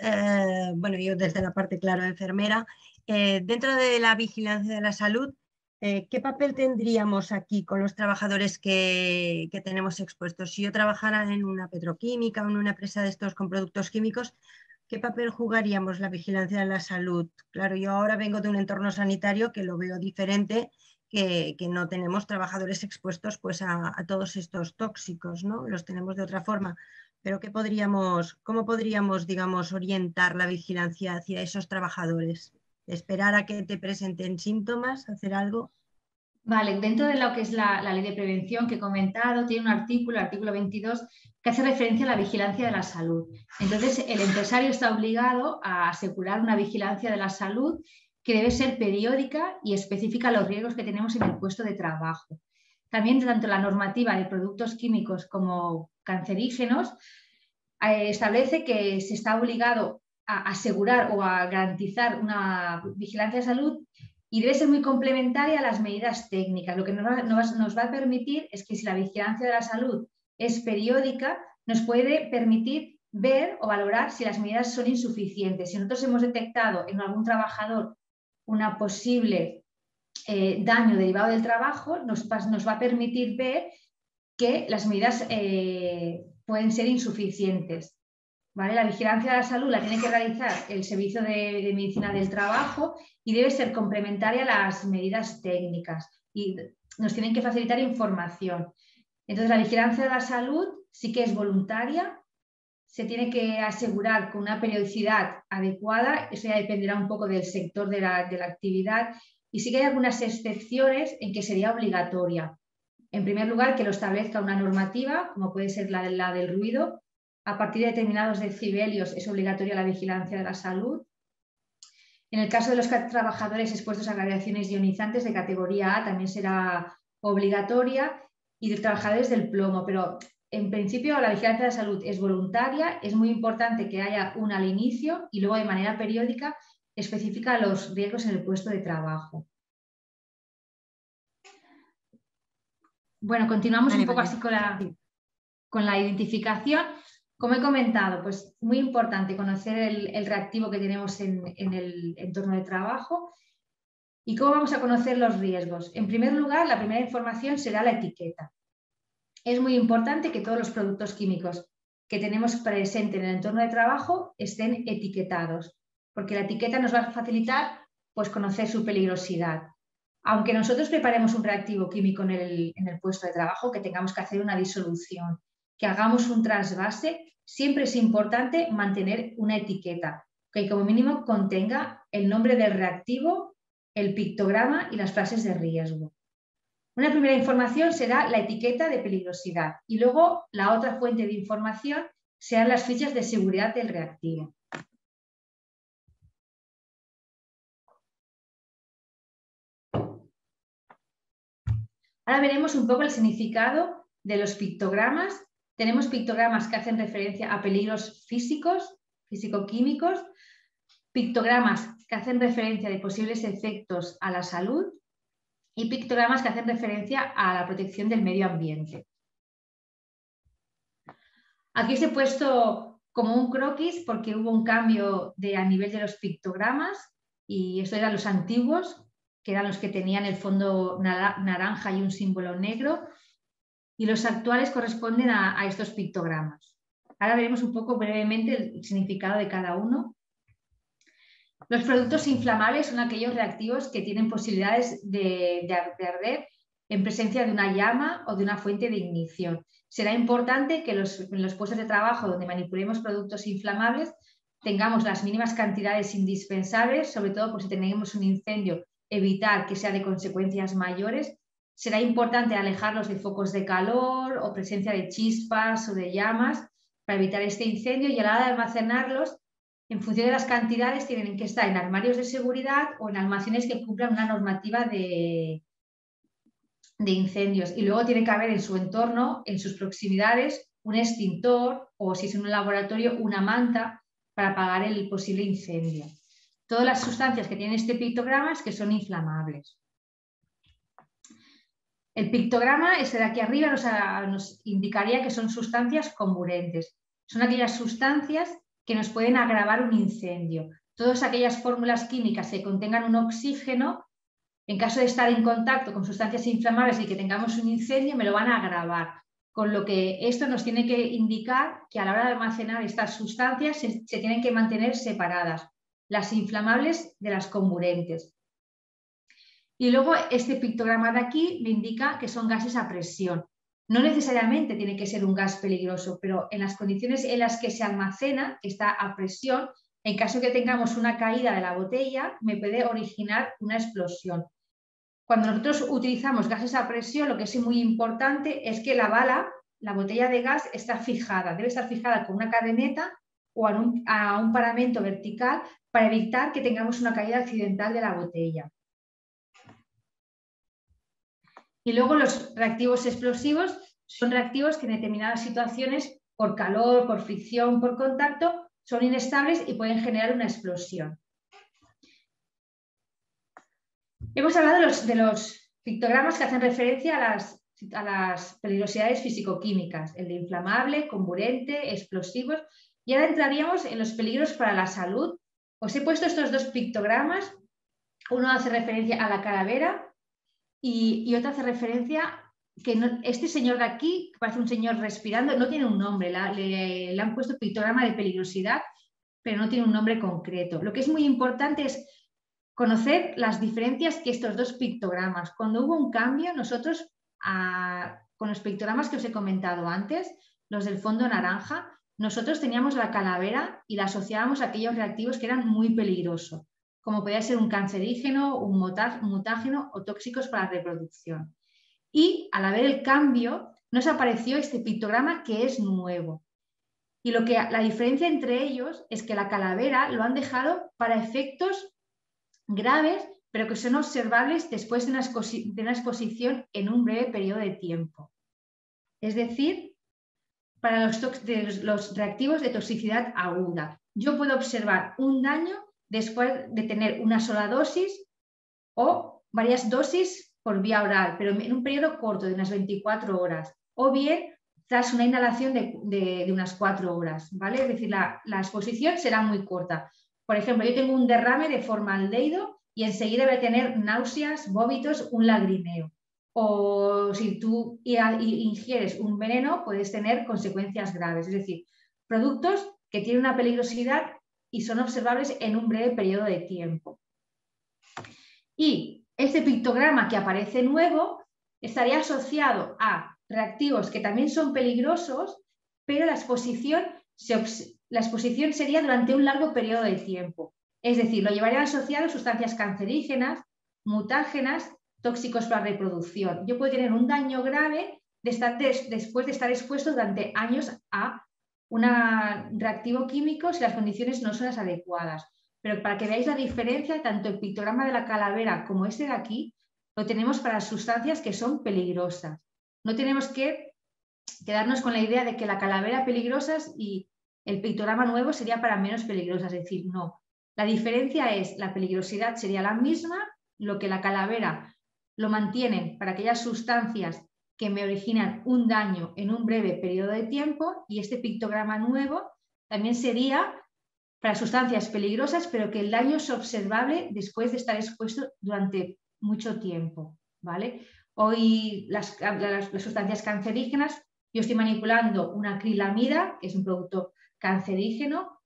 bueno, yo desde la parte, claro, enfermera, dentro de la vigilancia de la salud, ¿qué papel tendríamos aquí con los trabajadores que tenemos expuestos? Si yo trabajara en una petroquímica o en una empresa de estos con productos químicos, ¿qué papel jugaríamos la vigilancia de la salud? Claro, yo ahora vengo de un entorno sanitario que lo veo diferente, que no tenemos trabajadores expuestos pues, a todos estos tóxicos, ¿no? Los tenemos de otra forma. Pero ¿cómo podríamos, digamos, orientar la vigilancia hacia esos trabajadores? ¿Esperar a que te presenten síntomas? ¿Hacer algo?
Vale, dentro de lo que es la ley de prevención que he comentado, tiene un artículo, el artículo 22, que hace referencia a la vigilancia de la salud. Entonces, el empresario está obligado a asegurar una vigilancia de la salud que debe ser periódica y específica a los riesgos que tenemos en el puesto de trabajo. También, tanto la normativa de productos químicos como cancerígenos establece que se está obligado a asegurar o a garantizar una vigilancia de salud y debe ser muy complementaria a las medidas técnicas. Lo que nos va a permitir es que si la vigilancia de la salud es periódica, nos puede permitir ver o valorar si las medidas son insuficientes. Si nosotros hemos detectado en algún trabajador una posible daño derivado del trabajo, nos va a permitir ver que las medidas pueden ser insuficientes. ¿Vale? La vigilancia de la salud la tiene que realizar el Servicio de Medicina del Trabajo y debe ser complementaria a las medidas técnicas y nos tienen que facilitar información. Entonces, la vigilancia de la salud sí que es voluntaria, se tiene que asegurar con una periodicidad adecuada, eso ya dependerá un poco del sector de la actividad, y sí que hay algunas excepciones en que sería obligatoria. En primer lugar, que lo establezca una normativa, como puede ser la del ruido. A partir de determinados decibelios es obligatoria la vigilancia de la salud. En el caso de los trabajadores expuestos a radiaciones ionizantes de categoría A también será obligatoria, y de trabajadores del plomo, pero en principio la vigilancia de la salud es voluntaria, es muy importante que haya una al inicio y luego de manera periódica especifica los riesgos en el puesto de trabajo. Bueno, continuamos un poco así con la identificación. Como he comentado, pues muy importante conocer el reactivo que tenemos en el entorno de trabajo. ¿Y cómo vamos a conocer los riesgos? En primer lugar, la primera información será la etiqueta. Es muy importante que todos los productos químicos que tenemos presente en el entorno de trabajo estén etiquetados, porque la etiqueta nos va a facilitar pues, conocer su peligrosidad. Aunque nosotros preparemos un reactivo químico en el puesto de trabajo, que tengamos que hacer una disolución, que hagamos un trasvase, siempre es importante mantener una etiqueta que como mínimo contenga el nombre del reactivo, el pictograma y las frases de riesgo. Una primera información será la etiqueta de peligrosidad y luego la otra fuente de información serán las fichas de seguridad del reactivo. Ahora veremos un poco el significado de los pictogramas. Tenemos pictogramas que hacen referencia a peligros físicos, físico-químicos, pictogramas que hacen referencia de posibles efectos a la salud y pictogramas que hacen referencia a la protección del medio ambiente. Aquí os he puesto como un croquis porque hubo un cambio a nivel de los pictogramas y estos eran los antiguos, que eran los que tenían el fondo naranja y un símbolo negro, y los actuales corresponden a estos pictogramas. Ahora veremos un poco brevemente el significado de cada uno. Los productos inflamables son aquellos reactivos que tienen posibilidades de arder en presencia de una llama o de una fuente de ignición. Será importante que en los puestos de trabajo donde manipulemos productos inflamables tengamos las mínimas cantidades indispensables, sobre todo por si tenemos un incendio, evitar que sea de consecuencias mayores. será importante alejarlos de focos de calor o presencia de chispas o de llamas para evitar este incendio, y a la hora de almacenarlos, en función de las cantidades, tienen que estar en armarios de seguridad o en almacenes que cumplan una normativa de incendios. Y luego tiene que haber en su entorno, en sus proximidades, un extintor o, si es en un laboratorio, una manta para apagar el posible incendio. Todas las sustancias que tienen este pictograma es que son inflamables. El pictograma, este de aquí arriba, nos indicaría que son sustancias comburentes. Son aquellas sustancias que nos pueden agravar un incendio. Todas aquellas fórmulas químicas que contengan un oxígeno, en caso de estar en contacto con sustancias inflamables y que tengamos un incendio, me lo van a agravar. Con lo que esto nos tiene que indicar que a la hora de almacenar estas sustancias se tienen que mantener separadas, las inflamables de las comburentes. Y luego este pictograma de aquí me indica que son gases a presión. No necesariamente tiene que ser un gas peligroso, pero en las condiciones en las que se almacena, que está a presión, en caso de que tengamos una caída de la botella, me puede originar una explosión. Cuando nosotros utilizamos gases a presión, lo que es muy importante es que la bala, la botella de gas, está fijada. Debe estar fijada con una cadeneta o a un paramento vertical para evitar que tengamos una caída accidental de la botella. Y luego los reactivos explosivos son reactivos que en determinadas situaciones, por calor, por fricción, por contacto, son inestables y pueden generar una explosión. Hemos hablado de los pictogramas que hacen referencia a las peligrosidades físico-químicas, el de inflamable, comburente, explosivos, y ahora entraríamos en los peligros para la salud. Os he puesto estos dos pictogramas, uno hace referencia a la calavera y otro hace referencia que este señor de aquí, que parece un señor respirando, no tiene un nombre, le han puesto pictograma de peligrosidad, pero no tiene un nombre concreto. Lo que es muy importante es conocer las diferencias que estos dos pictogramas. Cuando hubo un cambio, nosotros con los pictogramas que os he comentado antes, los del fondo naranja, nosotros teníamos la calavera y la asociábamos a aquellos reactivos que eran muy peligrosos, como podía ser un cancerígeno, un mutágeno o tóxicos para la reproducción. Y al haber el cambio, nos apareció este pictograma que es nuevo. Y la diferencia entre ellos es que la calavera lo han dejado para efectos graves, pero que son observables después de una exposición en un breve periodo de tiempo. Es decir, para los reactivos de toxicidad aguda, yo puedo observar un daño después de tener una sola dosis o varias dosis por vía oral, pero en un periodo corto de unas 24 horas, o bien tras una inhalación de unas 4 horas, ¿vale? Es decir, la exposición será muy corta. Por ejemplo, yo tengo un derrame de formaldehído y enseguida voy a tener náuseas, vómitos, un lagrimeo. O si tú ingieres un veneno, puedes tener consecuencias graves. Es decir, productos que tienen una peligrosidad y son observables en un breve periodo de tiempo. Y este pictograma que aparece nuevo estaría asociado a reactivos que también son peligrosos, pero la exposición sería durante un largo periodo de tiempo. Es decir, lo llevarían asociado a sustancias cancerígenas, mutágenas, tóxicos para la reproducción. Yo puedo tener un daño grave después de estar expuesto durante años a un reactivo químico si las condiciones no son las adecuadas. Pero para que veáis la diferencia, tanto el pictograma de la calavera como este de aquí, lo tenemos para sustancias que son peligrosas. No tenemos que quedarnos con la idea de que la calavera peligrosas y el pictograma nuevo sería para menos peligrosas. Es decir, no. La diferencia es, la peligrosidad sería la misma, lo que la calavera lo mantienen para aquellas sustancias que me originan un daño en un breve periodo de tiempo, y este pictograma nuevo también sería para sustancias peligrosas, pero que el daño es observable después de estar expuesto durante mucho tiempo, ¿vale? Hoy las sustancias cancerígenas, yo estoy manipulando una acrilamida, que es un producto cancerígeno,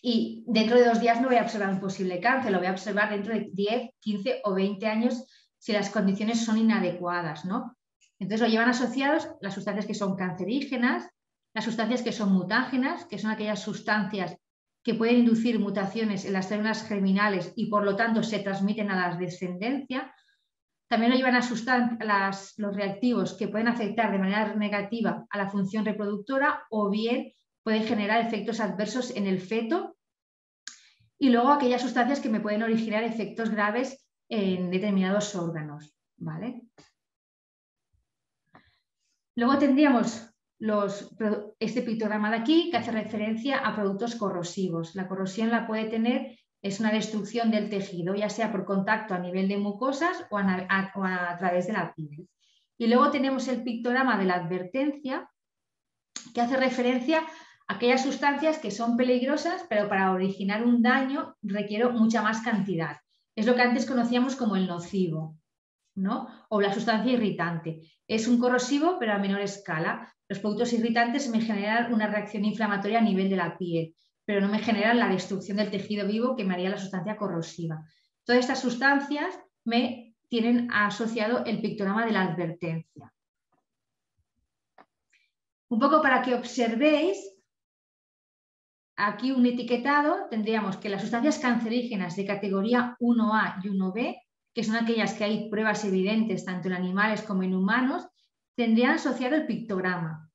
y dentro de 2 días no voy a observar un posible cáncer, lo voy a observar dentro de 10, 15 o 20 años si las condiciones son inadecuadas, ¿no? Entonces lo llevan asociados las sustancias que son cancerígenas, las sustancias que son mutágenas, que son aquellas sustancias que pueden inducir mutaciones en las células germinales y por lo tanto se transmiten a la descendencia. También lo llevan a los reactivos que pueden afectar de manera negativa a la función reproductora o bien pueden generar efectos adversos en el feto. Y luego aquellas sustancias que me pueden originar efectos graves en determinados órganos, ¿vale? Luego tendríamos este pictograma de aquí que hace referencia a productos corrosivos. La corrosión la puede tener, es una destrucción del tejido, ya sea por contacto a nivel de mucosas o a través de la piel. Y luego tenemos el pictograma de la advertencia que hace referencia a aquellas sustancias que son peligrosas, pero para originar un daño requiero mucha más cantidad. Es lo que antes conocíamos como el nocivo, ¿no? O la sustancia irritante. Es un corrosivo, pero a menor escala. Los productos irritantes me generan una reacción inflamatoria a nivel de la piel, pero no me generan la destrucción del tejido vivo que me haría la sustancia corrosiva. Todas estas sustancias me tienen asociado el pictograma de la advertencia. Un poco para que observéis, aquí un etiquetado, tendríamos que las sustancias cancerígenas de categoría 1A y 1B, que son aquellas que hay pruebas evidentes tanto en animales como en humanos, tendrían asociado el pictograma.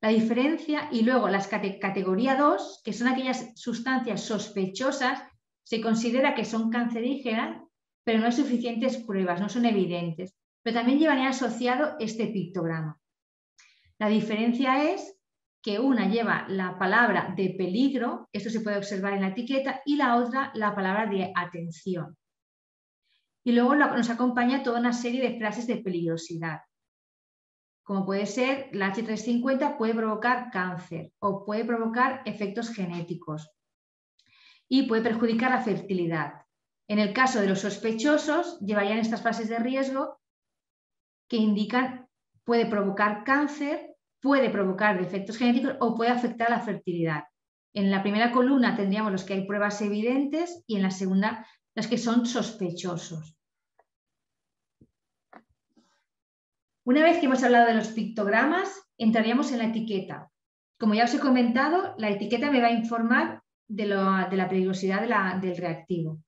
La diferencia, y luego las categoría 2, que son aquellas sustancias sospechosas, se considera que son cancerígenas, pero no hay suficientes pruebas, no son evidentes, pero también llevaría asociado este pictograma. La diferencia es que una lleva la palabra de peligro, esto se puede observar en la etiqueta, y la otra la palabra de atención. Y luego nos acompaña toda una serie de frases de peligrosidad, como puede ser la H350 puede provocar cáncer o puede provocar efectos genéticos y puede perjudicar la fertilidad. En el caso de los sospechosos, llevarían estas frases de riesgo que indican puede provocar cáncer, puede provocar defectos genéticos o puede afectar la fertilidad. En la primera columna tendríamos los que hay pruebas evidentes y en la segunda los que son sospechosos. Una vez que hemos hablado de los pictogramas, entraríamos en la etiqueta. Como ya os he comentado, la etiqueta me va a informar de la peligrosidad del reactivo.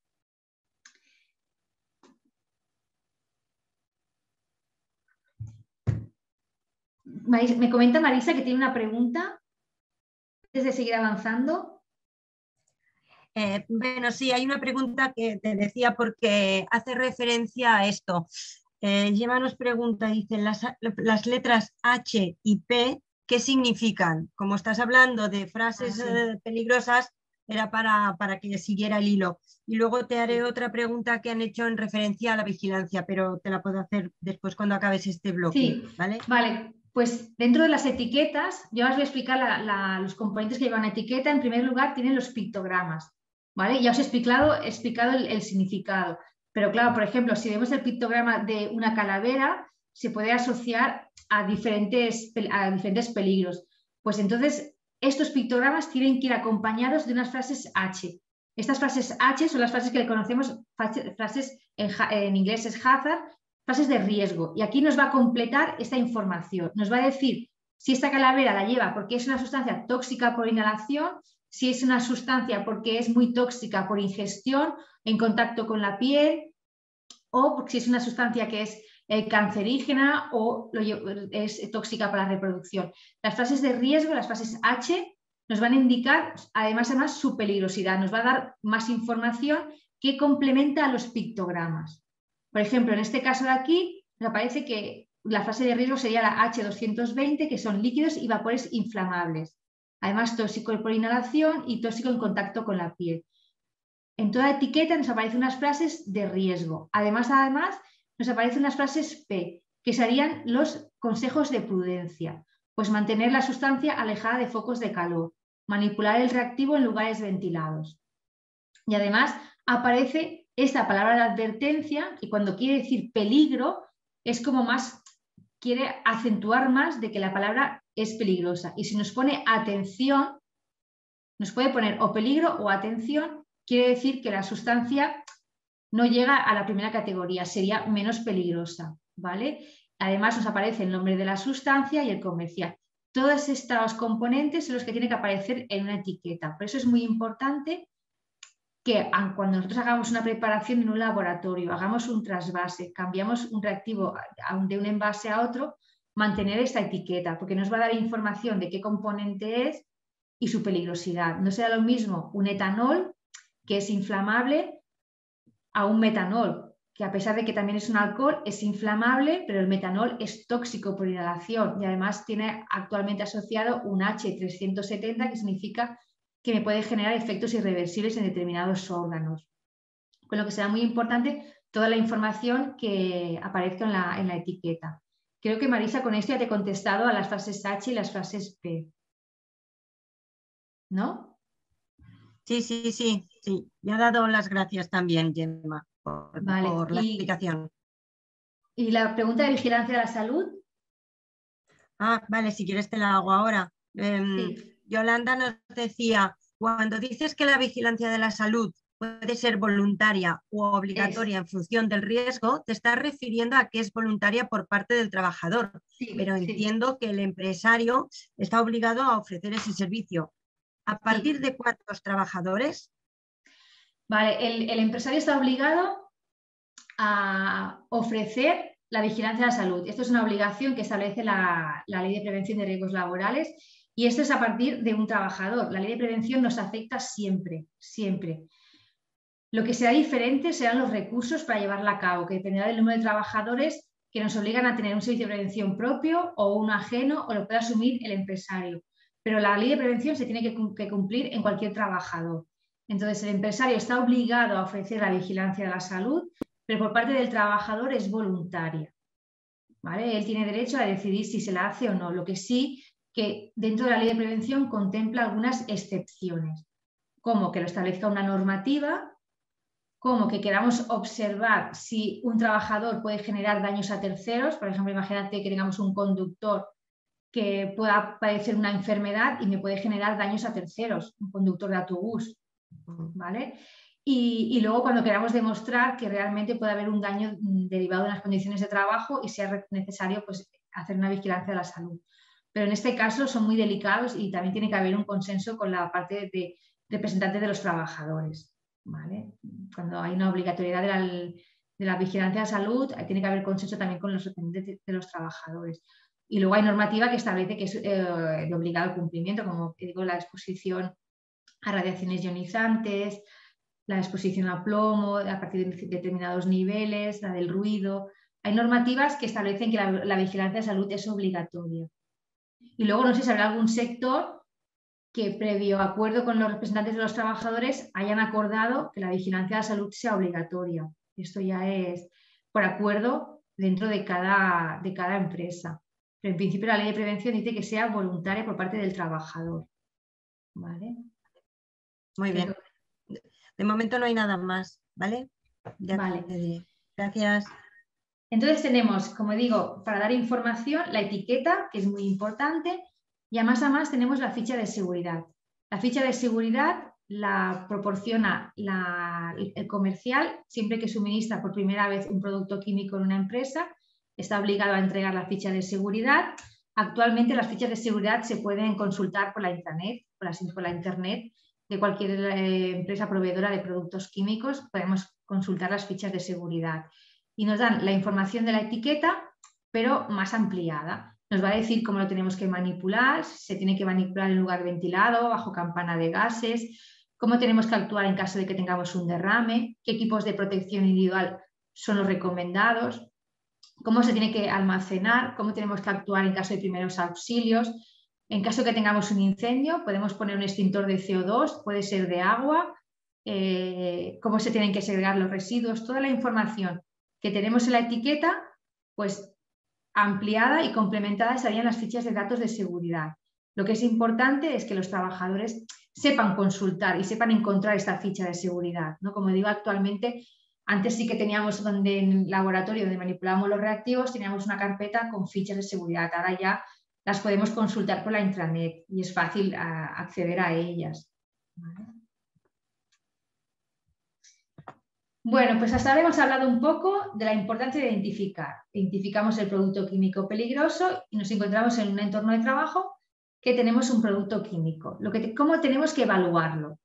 Me comenta Marisa que tiene una pregunta antes de seguir avanzando.
Bueno, sí, hay una pregunta que te decía porque hace referencia a esto. Gemma nos pregunta, dice, las letras H y P, ¿qué significan? Como estás hablando de frases peligrosas, era para que siguiera el hilo. Y luego te haré otra pregunta que han hecho en referencia a la vigilancia, pero te la puedo hacer después cuando acabes este bloque.
Sí,
¿vale?
Vale. Pues dentro de las etiquetas, yo os voy a explicar los componentes que llevan etiqueta. En primer lugar, tienen los pictogramas, ¿vale? Ya os he explicado el significado. Pero claro, por ejemplo, si vemos el pictograma de una calavera, se puede asociar a diferentes peligros. Pues entonces, estos pictogramas tienen que ir acompañados de unas frases H. Estas frases H son las frases que le conocemos, frases en inglés es hazard, frases de riesgo, y aquí nos va a completar esta información. Nos va a decir si esta calavera la lleva porque es una sustancia tóxica por inhalación, si es una sustancia porque es muy tóxica por ingestión en contacto con la piel, o si es una sustancia que es cancerígena o es tóxica para la reproducción. Las frases de riesgo, las frases H, nos van a indicar además su peligrosidad, nos va a dar más información que complementa a los pictogramas. Por ejemplo, en este caso de aquí, nos aparece que la frase de riesgo sería la H220, que son líquidos y vapores inflamables. Además, tóxico por inhalación y tóxico en contacto con la piel. En toda etiqueta nos aparecen unas frases de riesgo. Además, nos aparecen unas frases P, que serían los consejos de prudencia. Pues mantener la sustancia alejada de focos de calor, manipular el reactivo en lugares ventilados. Y además aparece esta palabra de advertencia, que cuando quiere decir peligro, es como más, quiere acentuar más de que la palabra es peligrosa. Y si nos pone atención, nos puede poner o peligro o atención, quiere decir que la sustancia no llega a la primera categoría, sería menos peligrosa, ¿vale? Además nos aparece el nombre de la sustancia y el comercial. Todos estos componentes son los que tienen que aparecer en una etiqueta. Por eso es muy importante que cuando nosotros hagamos una preparación en un laboratorio, hagamos un trasvase, cambiamos un reactivo de un envase a otro, mantener esta etiqueta, porque nos va a dar información de qué componente es y su peligrosidad. No será lo mismo un etanol, que es inflamable, a un metanol, que a pesar de que también es un alcohol, es inflamable, pero el metanol es tóxico por inhalación y además tiene actualmente asociado un H370, que significa que me puede generar efectos irreversibles en determinados órganos. Con lo que será muy importante toda la información que aparezca en la etiqueta. Creo que Marisa con esto ya te he contestado a las fases H y las fases P. ¿No?
Sí. Me ha dado las gracias también, Gemma,
Vale.
por la explicación.
¿Y la pregunta de vigilancia de la salud?
Vale, si quieres te la hago ahora.
Sí.
Yolanda nos decía, cuando dices que la vigilancia de la salud puede ser voluntaria u obligatoria en función del riesgo, te estás refiriendo a que es voluntaria por parte del trabajador, pero entiendo que el empresario está obligado a ofrecer ese servicio. ¿A partir de cuántos trabajadores?
Vale, el empresario está obligado a ofrecer la vigilancia de la salud. Esto es una obligación que establece la Ley de Prevención de Riesgos Laborales y esto es a partir de un trabajador. La Ley de Prevención nos afecta siempre, siempre. Lo que será diferente serán los recursos para llevarla a cabo, que dependerá del número de trabajadores que nos obligan a tener un servicio de prevención propio o uno ajeno o lo puede asumir el empresario. Pero la ley de prevención se tiene que cumplir en cualquier trabajador. Entonces, el empresario está obligado a ofrecer la vigilancia de la salud, pero por parte del trabajador es voluntaria. ¿Vale? Él tiene derecho a decidir si se la hace o no. Lo que sí que dentro de la ley de prevención contempla algunas excepciones, como que lo establezca una normativa, como que queramos observar si un trabajador puede generar daños a terceros. Por ejemplo, imagínate que tengamos un conductor que pueda padecer una enfermedad y me puede generar daños a terceros, un conductor de autobús, ¿vale? Y luego cuando queramos demostrar que realmente puede haber un daño derivado de las condiciones de trabajo y sea necesario pues, hacer una vigilancia de la salud. Pero en este caso son muy delicados y también tiene que haber un consenso con la parte de representantes de los trabajadores. ¿Vale? Cuando hay una obligatoriedad de la vigilancia de salud, tiene que haber consenso también con los representantes de los trabajadores. Y luego hay normativa que establece que es de obligado cumplimiento, como digo, la exposición a radiaciones ionizantes, la exposición a plomo a partir de determinados niveles, la del ruido. Hay normativas que establecen que la vigilancia de salud es obligatoria. Y luego no sé si habrá algún sector que previo acuerdo con los representantes de los trabajadores hayan acordado que la vigilancia de la salud sea obligatoria. Esto ya es por acuerdo dentro de cada empresa. Pero en principio la ley de prevención dice que sea voluntaria por parte del trabajador. ¿Vale?
Muy bien. De momento no hay nada más, ¿vale? Ya
vale.
te diré. Gracias.
Entonces tenemos, como digo, para dar información, la etiqueta, que es muy importante, y a más tenemos la ficha de seguridad. La ficha de seguridad la proporciona el comercial siempre que suministra por primera vez un producto químico en una empresa, está obligado a entregar la ficha de seguridad. Actualmente las fichas de seguridad se pueden consultar por la intranet, por la internet de cualquier empresa proveedora de productos químicos, podemos consultar las fichas de seguridad. Y nos dan la información de la etiqueta, pero más ampliada. Nos va a decir cómo lo tenemos que manipular, se tiene que manipular en lugar ventilado, bajo campana de gases, cómo tenemos que actuar en caso de que tengamos un derrame, qué equipos de protección individual son los recomendados, cómo se tiene que almacenar, cómo tenemos que actuar en caso de primeros auxilios. En caso de que tengamos un incendio, podemos poner un extintor de CO2, puede ser de agua, cómo se tienen que segregar los residuos, toda la información que tenemos en la etiqueta, pues ampliada y complementada estarían las fichas de datos de seguridad. Lo que es importante es que los trabajadores sepan consultar y sepan encontrar esta ficha de seguridad, ¿no? Como digo, actualmente, antes sí que teníamos en el laboratorio donde manipulábamos los reactivos, teníamos una carpeta con fichas de seguridad. Ahora ya las podemos consultar por la intranet y es fácil acceder a ellas. ¿Vale? Bueno, pues hasta ahora hemos hablado un poco de la importancia de identificar. Identificamos el producto químico peligroso y nos encontramos en un entorno de trabajo que tenemos un producto químico. ¿Cómo tenemos que evaluarlo?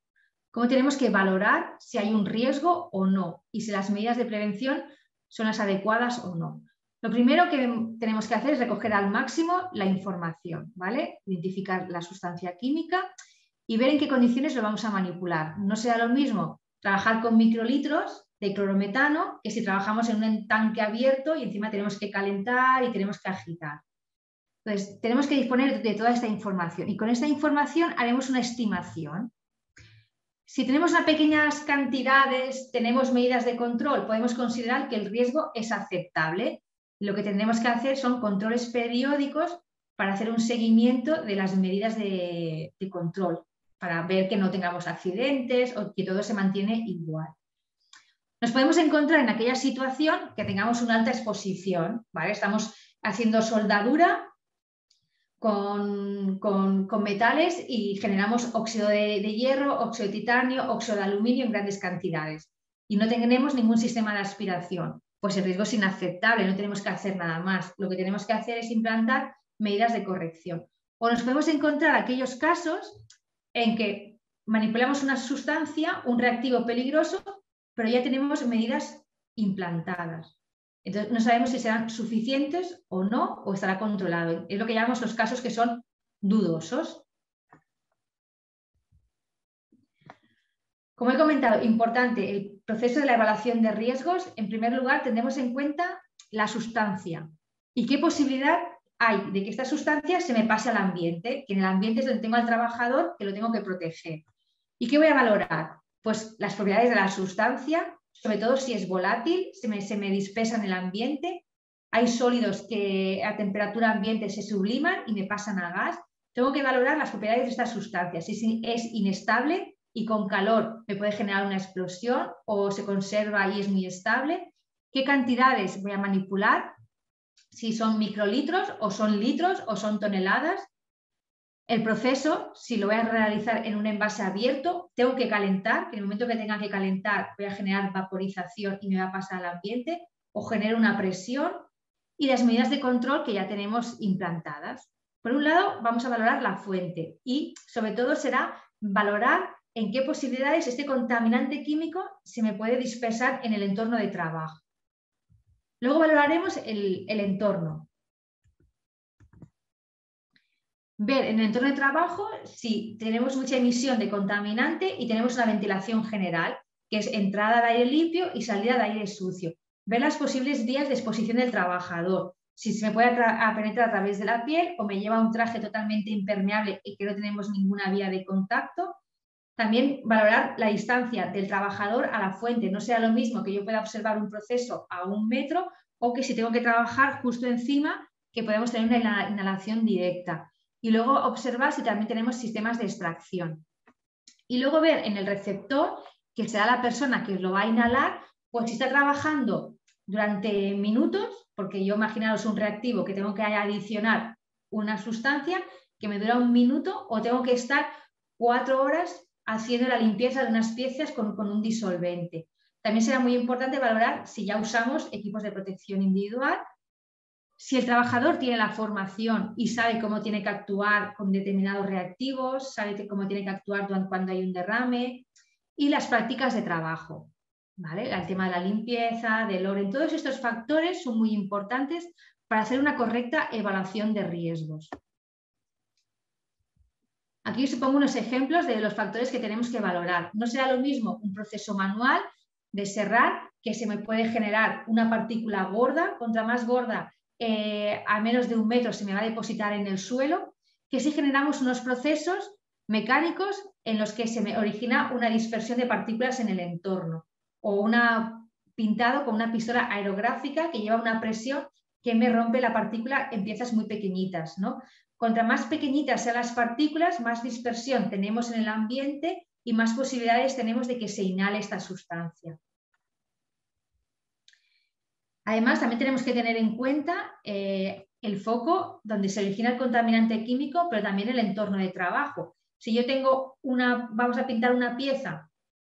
cómo tenemos que valorar si hay un riesgo o no y si las medidas de prevención son las adecuadas o no. Lo primero que tenemos que hacer es recoger al máximo la información, ¿vale? Identificar la sustancia química y ver en qué condiciones lo vamos a manipular. No será lo mismo trabajar con microlitros de clorometano que si trabajamos en un tanque abierto y encima tenemos que calentar y tenemos que agitar. Entonces, tenemos que disponer de toda esta información y con esta información haremos una estimación. Si tenemos unas pequeñas cantidades, tenemos medidas de control, podemos considerar que el riesgo es aceptable. Lo que tendremos que hacer son controles periódicos para hacer un seguimiento de las medidas de control, para ver que no tengamos accidentes o que todo se mantiene igual. Nos podemos encontrar en aquella situación que tengamos una alta exposición, ¿vale? Estamos haciendo soldadura con metales y generamos óxido de hierro, óxido de titanio, óxido de aluminio en grandes cantidades y no tenemos ningún sistema de aspiración. Pues el riesgo es inaceptable, no tenemos que hacer nada más. Lo que tenemos que hacer es implantar medidas de corrección. O nos podemos encontrar aquellos casos en que manipulamos una sustancia, un reactivo peligroso, pero ya tenemos medidas implantadas. Entonces, no sabemos si serán suficientes o no, o estará controlado. Es lo que llamamos los casos que son dudosos. Como he comentado, importante el proceso de la evaluación de riesgos. En primer lugar, tendremos en cuenta la sustancia y qué posibilidad hay de que esta sustancia se me pase al ambiente, que en el ambiente es donde tengo al trabajador que lo tengo que proteger. ¿Y qué voy a valorar? Pues las propiedades de la sustancia, sobre todo si es volátil, se me dispersa en el ambiente. Hay sólidos que a temperatura ambiente se subliman y me pasan a gas. Tengo que valorar las propiedades de esta sustancia. Si es inestable y con calor me puede generar una explosión o se conserva y es muy estable. ¿Qué cantidades voy a manipular? Si son microlitros o son litros o son toneladas. El proceso, si lo voy a realizar en un envase abierto, tengo que calentar, que en el momento que tenga que calentar voy a generar vaporización y me va a pasar al ambiente, o genero una presión, y las medidas de control que ya tenemos implantadas. Por un lado, vamos a valorar la fuente y sobre todo será valorar en qué posibilidades este contaminante químico se me puede dispersar en el entorno de trabajo. Luego valoraremos el entorno. Ver en el entorno de trabajo si tenemos mucha emisión de contaminante y tenemos una ventilación general, que es entrada de aire limpio y salida de aire sucio. Ver las posibles vías de exposición del trabajador, si se me puede penetrar a través de la piel o me lleva un traje totalmente impermeable y que no tenemos ninguna vía de contacto. También valorar la distancia del trabajador a la fuente. No sea lo mismo que yo pueda observar un proceso a 1 metro o que si tengo que trabajar justo encima, que podemos tener una inhalación directa. Y luego observar si también tenemos sistemas de extracción. Y luego ver en el receptor, que será la persona que lo va a inhalar, pues si está trabajando durante minutos, porque yo imaginaros un reactivo que tengo que adicionar una sustancia que me dura 1 minuto, o tengo que estar 4 horas haciendo la limpieza de unas piezas con un disolvente. También será muy importante valorar si ya usamos equipos de protección individual, si el trabajador tiene la formación y sabe cómo tiene que actuar con determinados reactivos, sabe cómo tiene que actuar cuando hay un derrame, y las prácticas de trabajo, ¿vale? El tema de la limpieza, del orden, todos estos factores son muy importantes para hacer una correcta evaluación de riesgos. Aquí os pongo unos ejemplos de los factores que tenemos que valorar. No será lo mismo un proceso manual de serrar, que se me puede generar una partícula gorda, contra más gorda, a menos de 1 metro se me va a depositar en el suelo, que si generamos unos procesos mecánicos en los que se me origina una dispersión de partículas en el entorno, o pintado con una pistola aerográfica que lleva una presión que me rompe la partícula en piezas muy pequeñitas, ¿no? Contra más pequeñitas sean las partículas, más dispersión tenemos en el ambiente y más posibilidades tenemos de que se inhale esta sustancia. Además, también tenemos que tener en cuenta el foco donde se origina el contaminante químico, pero también el entorno de trabajo. Si yo tengo vamos a pintar una pieza,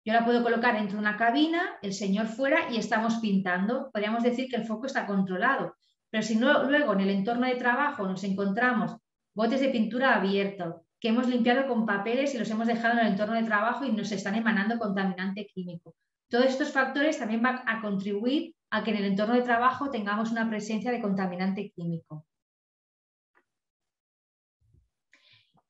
yo la puedo colocar dentro de una cabina, el señor fuera y estamos pintando. Podríamos decir que el foco está controlado. Pero si no, luego en el entorno de trabajo nos encontramos botes de pintura abiertos, que hemos limpiado con papeles y los hemos dejado en el entorno de trabajo y nos están emanando contaminante químico. Todos estos factores también van a contribuir a que en el entorno de trabajo tengamos una presencia de contaminante químico.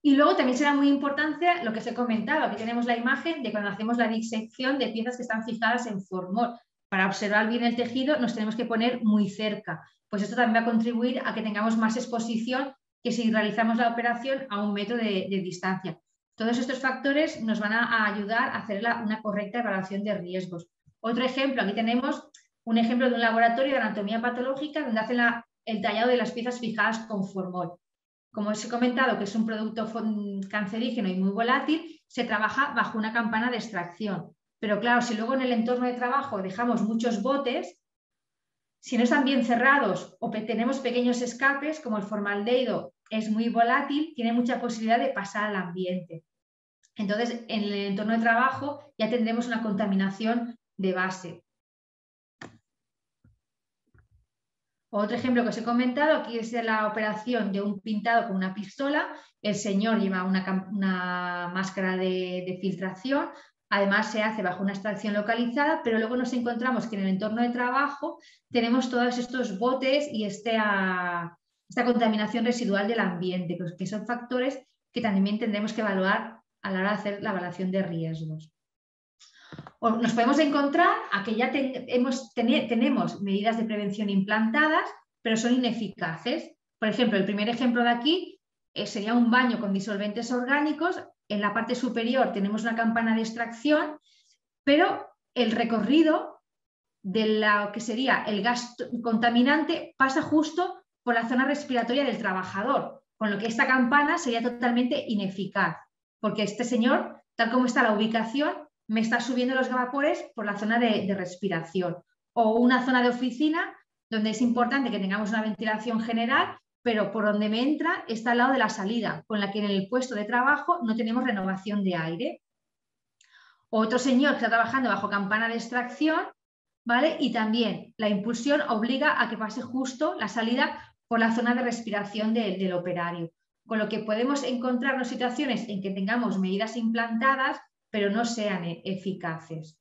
Y luego también será muy importante lo que os he comentado. Aquí tenemos la imagen de cuando hacemos la disección de piezas que están fijadas en formol. Para observar bien el tejido nos tenemos que poner muy cerca. Pues esto también va a contribuir a que tengamos más exposición que si realizamos la operación a 1 metro de distancia. Todos estos factores nos van a ayudar a hacer una correcta evaluación de riesgos. Otro ejemplo, aquí tenemos un ejemplo de un laboratorio de anatomía patológica donde hacen el tallado de las piezas fijadas con formol. Como os he comentado que es un producto cancerígeno y muy volátil, se trabaja bajo una campana de extracción. Pero claro, si luego en el entorno de trabajo dejamos muchos botes, si no están bien cerrados o tenemos pequeños escapes, como el formaldehído es muy volátil, tiene mucha posibilidad de pasar al ambiente. Entonces, en el entorno de trabajo ya tendremos una contaminación de base. Otro ejemplo que os he comentado, aquí es de la operación de un pintado con una pistola. El señor lleva una máscara de filtración, además se hace bajo una extracción localizada, pero luego nos encontramos que en el entorno de trabajo tenemos todos estos botes y esta contaminación residual del ambiente, que son factores que también tendremos que evaluar a la hora de hacer la evaluación de riesgos. O nos podemos encontrar a que ya tenemos medidas de prevención implantadas, pero son ineficaces. Por ejemplo, el primer ejemplo de aquí sería un baño con disolventes orgánicos. En la parte superior tenemos una campana de extracción, pero el recorrido de lo que sería el gas contaminante pasa justo por la zona respiratoria del trabajador, con lo que esta campana sería totalmente ineficaz, porque este señor, tal como está la ubicación, me está subiendo los vapores por la zona de respiración. O una zona de oficina donde es importante que tengamos una ventilación general, pero por donde me entra está al lado de la salida, con la que en el puesto de trabajo no tenemos renovación de aire. Otro señor que está trabajando bajo campana de extracción, ¿vale? Y también la impulsión obliga a que pase justo la salida por la zona de respiración del operario. Con lo que podemos encontrarnos situaciones en que tengamos medidas implantadas, pero no sean eficaces.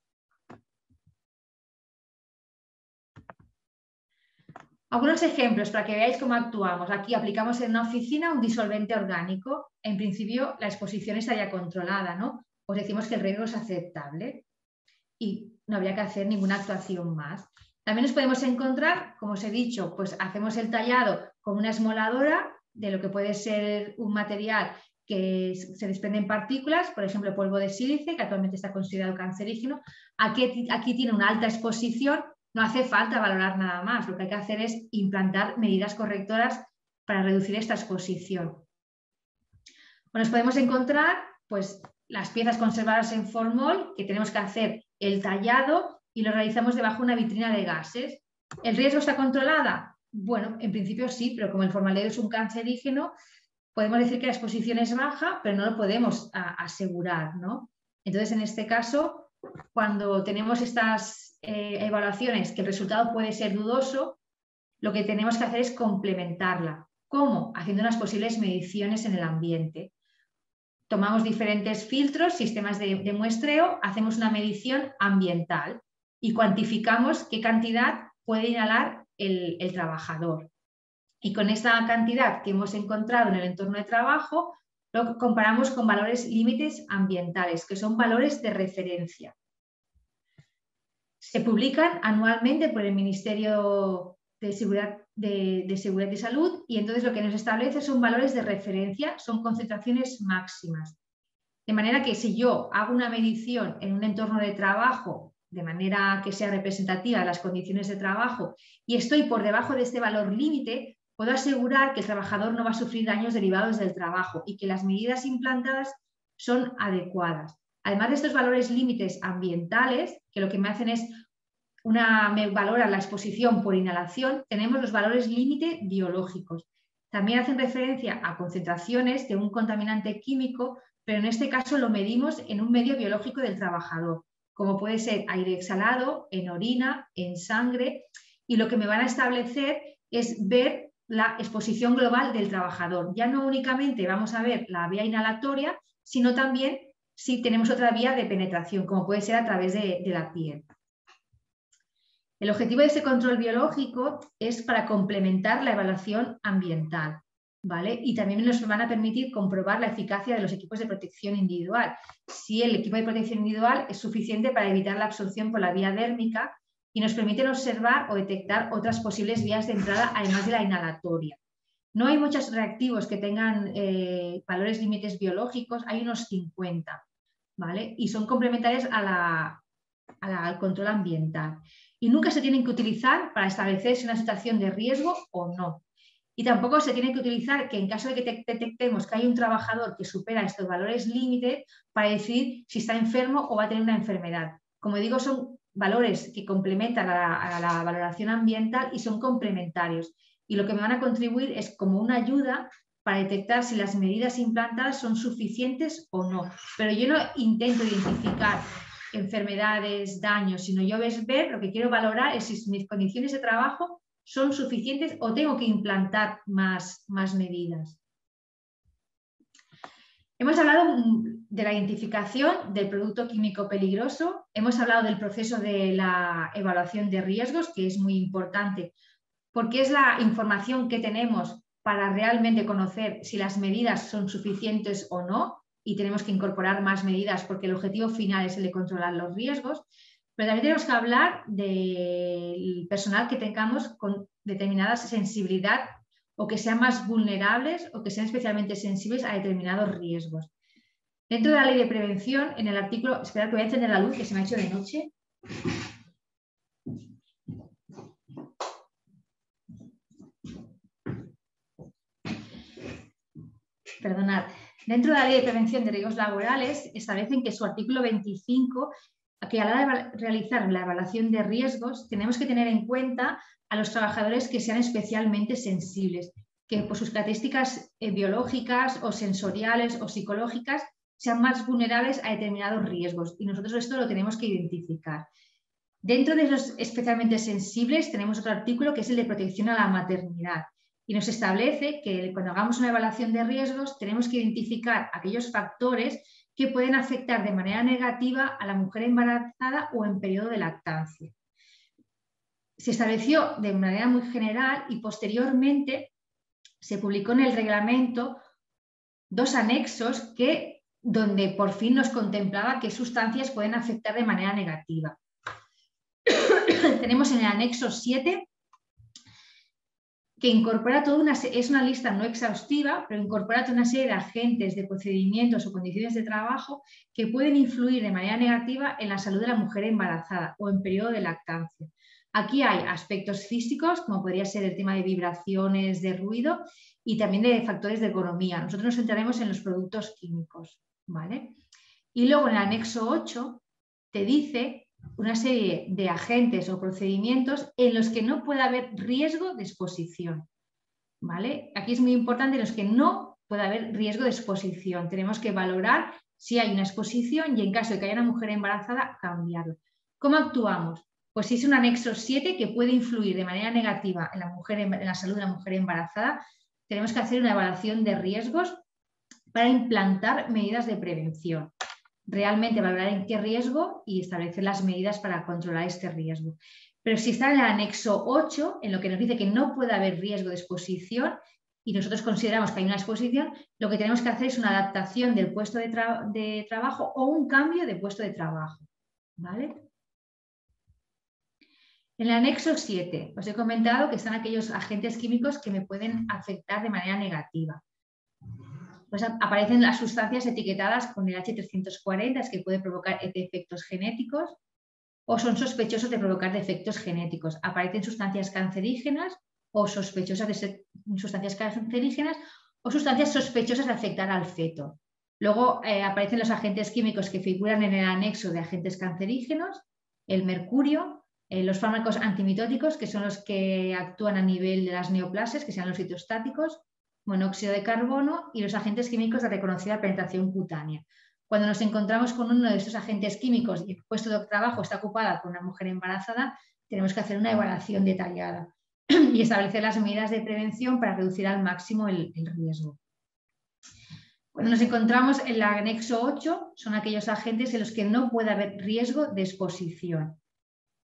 Algunos ejemplos para que veáis cómo actuamos. Aquí aplicamos en una oficina un disolvente orgánico. En principio la exposición estaría controlada, ¿no? Os decimos que el riesgo es aceptable y no habría que hacer ninguna actuación más. También nos podemos encontrar, como os he dicho, pues hacemos el tallado con una esmoladora de lo que puede ser un material que se desprenden partículas, por ejemplo, polvo de sílice, que actualmente está considerado cancerígeno. Aquí tiene una alta exposición, no hace falta valorar nada más. Lo que hay que hacer es implantar medidas correctoras para reducir esta exposición. Nos podemos encontrar pues, las piezas conservadas en formol, que tenemos que hacer el tallado y lo realizamos debajo de una vitrina de gases. ¿El riesgo está controlada? Bueno, en principio sí, pero como el formaldehído es un cancerígeno, podemos decir que la exposición es baja, pero no lo podemos asegurar, ¿no? Entonces, en este caso, cuando tenemos estas evaluaciones que el resultado puede ser dudoso, lo que tenemos que hacer es complementarla. ¿Cómo? Haciendo unas posibles mediciones en el ambiente. Tomamos diferentes filtros, sistemas de muestreo, hacemos una medición ambiental y cuantificamos qué cantidad puede inhalar el trabajador. Y con esta cantidad que hemos encontrado en el entorno de trabajo, lo comparamos con valores límites ambientales, que son valores de referencia. Se publican anualmente por el Ministerio de Seguridad y Salud y entonces lo que nos establece son valores de referencia, son concentraciones máximas. De manera que si yo hago una medición en un entorno de trabajo de manera que sea representativa de las condiciones de trabajo y estoy por debajo de este valor límite, puedo asegurar que el trabajador no va a sufrir daños derivados del trabajo y que las medidas implantadas son adecuadas. Además de estos valores límites ambientales, que lo que me hacen es me valora la exposición por inhalación, tenemos los valores límite biológicos. También hacen referencia a concentraciones de un contaminante químico, pero en este caso lo medimos en un medio biológico del trabajador, como puede ser aire exhalado, en orina, en sangre, y lo que me van a establecer es ver la exposición global del trabajador. Ya no únicamente vamos a ver la vía inhalatoria, sino también si tenemos otra vía de penetración, como puede ser a través de la piel. El objetivo de este control biológico es para complementar la evaluación ambiental, ¿vale? Y también nos van a permitir comprobar la eficacia de los equipos de protección individual. Si el equipo de protección individual es suficiente para evitar la absorción por la vía dérmica y nos permiten observar o detectar otras posibles vías de entrada, además de la inhalatoria. No hay muchos reactivos que tengan valores límites biológicos, hay unos 50, ¿vale? Y son complementarios al control ambiental. Y nunca se tienen que utilizar para establecer si una situación de riesgo o no. Y tampoco se tiene que utilizar que en caso de que detectemos que hay un trabajador que supera estos valores límites para decidir si está enfermo o va a tener una enfermedad. Como digo, son valores que complementan a la valoración ambiental y son complementarios. Y lo que me van a contribuir es como una ayuda para detectar si las medidas implantadas son suficientes o no. Pero yo no intento identificar enfermedades, daños, sino yo ver, lo que quiero valorar es si mis condiciones de trabajo son suficientes o tengo que implantar más medidas. Hemos hablado de la identificación del producto químico peligroso, hemos hablado del proceso de la evaluación de riesgos, que es muy importante porque es la información que tenemos para realmente conocer si las medidas son suficientes o no, y tenemos que incorporar más medidas porque el objetivo final es el de controlar los riesgos, pero también tenemos que hablar del personal que tengamos con determinada sensibilidad o que sean más vulnerables o que sean especialmente sensibles a determinados riesgos. Dentro de la ley de prevención, en el artículo, esperad que voy a encender la luz que se me ha hecho de noche. Perdonad. Dentro de la Ley de Prevención de Riesgos Laborales establecen que su artículo 25, que a la hora de realizar la evaluación de riesgos tenemos que tener en cuenta a los trabajadores que sean especialmente sensibles, que por sus características biológicas o sensoriales o psicológicas sean más vulnerables a determinados riesgos y nosotros esto lo tenemos que identificar. Dentro de los especialmente sensibles tenemos otro artículo que es el de protección a la maternidad. Y nos establece que cuando hagamos una evaluación de riesgos tenemos que identificar aquellos factores que pueden afectar de manera negativa a la mujer embarazada o en periodo de lactancia. Se estableció de manera muy general y posteriormente se publicó en el reglamento 2 anexos donde por fin nos contemplaba qué sustancias pueden afectar de manera negativa. Tenemos en el anexo 7 que incorpora es una lista no exhaustiva, pero incorpora toda una serie de agentes, de procedimientos o condiciones de trabajo que pueden influir de manera negativa en la salud de la mujer embarazada o en periodo de lactancia. Aquí hay aspectos físicos, como podría ser el tema de vibraciones, de ruido y también de factores de ergonomía. Nosotros nos centraremos en los productos químicos, ¿vale? Y luego en el anexo 8 te dice una serie de agentes o procedimientos en los que no puede haber riesgo de exposición, ¿vale? Aquí es muy importante en los que no puede haber riesgo de exposición. Tenemos que valorar si hay una exposición y en caso de que haya una mujer embarazada, cambiarlo. ¿Cómo actuamos? Pues si es un anexo 7 que puede influir de manera negativa en la salud de la mujer embarazada, tenemos que hacer una evaluación de riesgos para implantar medidas de prevención. Realmente valorar en qué riesgo y establecer las medidas para controlar este riesgo. Pero si está en el anexo 8, en lo que nos dice que no puede haber riesgo de exposición y nosotros consideramos que hay una exposición, lo que tenemos que hacer es una adaptación del puesto de trabajo o un cambio de puesto de trabajo, ¿vale? En el anexo 7 os he comentado que están aquellos agentes químicos que me pueden afectar de manera negativa. Pues aparecen las sustancias etiquetadas con el H340, que puede provocar efectos genéticos o son sospechosos de provocar defectos genéticos. Aparecen sustancias cancerígenas o sospechosas de ser sustancias cancerígenas o sustancias sospechosas de afectar al feto. Luego aparecen los agentes químicos que figuran en el anexo de agentes cancerígenos, el mercurio, los fármacos antimitóticos, que son los que actúan a nivel de las neoplasias, que sean los citostáticos, monóxido de carbono y los agentes químicos de reconocida penetración cutánea. Cuando nos encontramos con uno de estos agentes químicos y el puesto de trabajo está ocupado por una mujer embarazada, tenemos que hacer una evaluación detallada. y establecer las medidas de prevención para reducir al máximo el riesgo. Cuando nos encontramos en el anexo 8, son aquellos agentes en los que no puede haber riesgo de exposición,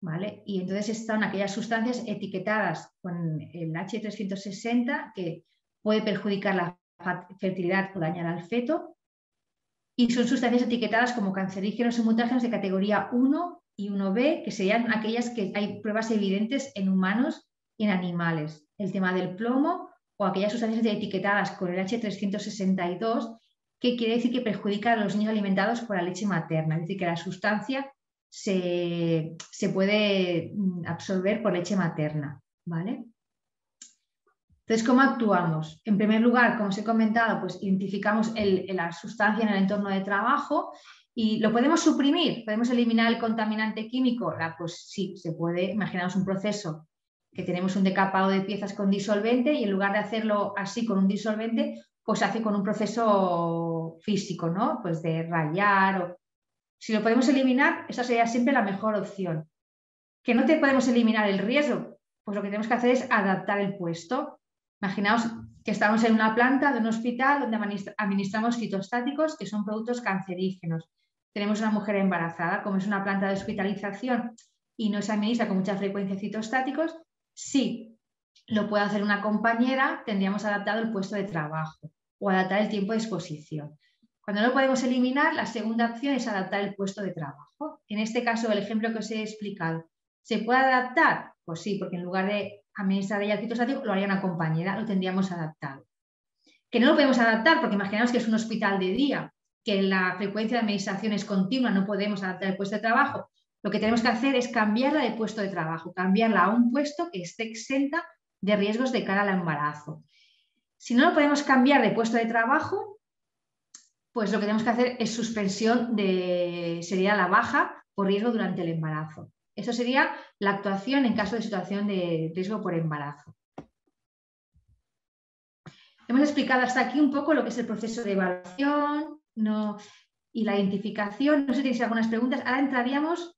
¿vale? Y entonces están aquellas sustancias etiquetadas con el H360 que puede perjudicar la fertilidad o dañar al feto, y son sustancias etiquetadas como cancerígenos y mutágenos de categoría 1 y 1B, que serían aquellas que hay pruebas evidentes en humanos y en animales. El tema del plomo o aquellas sustancias etiquetadas con el H362, que quiere decir que perjudica a los niños alimentados por la leche materna, es decir, que la sustancia se puede absorber por leche materna, ¿vale? Entonces, ¿cómo actuamos? En primer lugar, como os he comentado, pues identificamos la sustancia en el entorno de trabajo y lo podemos suprimir, podemos eliminar el contaminante químico. Pues sí, se puede. Imaginaos un proceso que tenemos un decapado de piezas con disolvente y en lugar de hacerlo así con un disolvente, pues se hace con un proceso físico, ¿no? Pues de rayar. Si lo podemos eliminar, esa sería siempre la mejor opción. ¿Que no te podemos eliminar el riesgo? Pues lo que tenemos que hacer es adaptar el puesto. Imaginaos que estamos en una planta de un hospital donde administramos fitostáticos, que son productos cancerígenos. Tenemos una mujer embarazada, como es una planta de hospitalización y no se administra con mucha frecuencia fitostáticos, sí, lo puede hacer una compañera, tendríamos adaptado el puesto de trabajo o adaptar el tiempo de exposición. Cuando no lo podemos eliminar, la segunda opción es adaptar el puesto de trabajo. En este caso, el ejemplo que os he explicado, ¿se puede adaptar? Pues sí, porque en lugar de administrar ella el fitostático, lo haría una compañera, lo tendríamos adaptado. Que no lo podemos adaptar, porque imaginaos que es un hospital de día, que la frecuencia de administración es continua, no podemos adaptar el puesto de trabajo. Lo que tenemos que hacer es cambiarla de puesto de trabajo, cambiarla a un puesto que esté exenta de riesgos de cara al embarazo. Si no lo podemos cambiar de puesto de trabajo, pues lo que tenemos que hacer es suspensión sería la baja por riesgo durante el embarazo. Eso sería la actuación en caso de situación de riesgo por embarazo. Hemos explicado hasta aquí un poco lo que es el proceso de evaluación y la identificación. No sé si tenéis algunas preguntas. Ahora entraríamos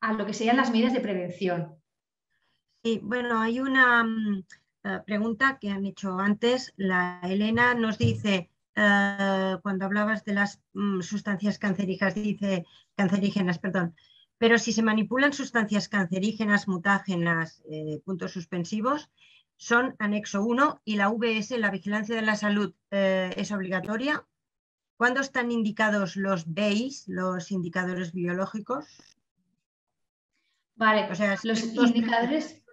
a lo que serían las medidas de prevención.
Sí, bueno, hay una pregunta que han hecho antes. La Elena nos dice, cuando hablabas de las sustancias cancerígenas, perdón, pero si se manipulan sustancias cancerígenas, mutágenas, puntos suspensivos, son anexo 1 y la VS, la vigilancia de la salud, es obligatoria. ¿Cuándo están indicados los BEIS, los indicadores biológicos?
Vale,
o sea,
los indicadores,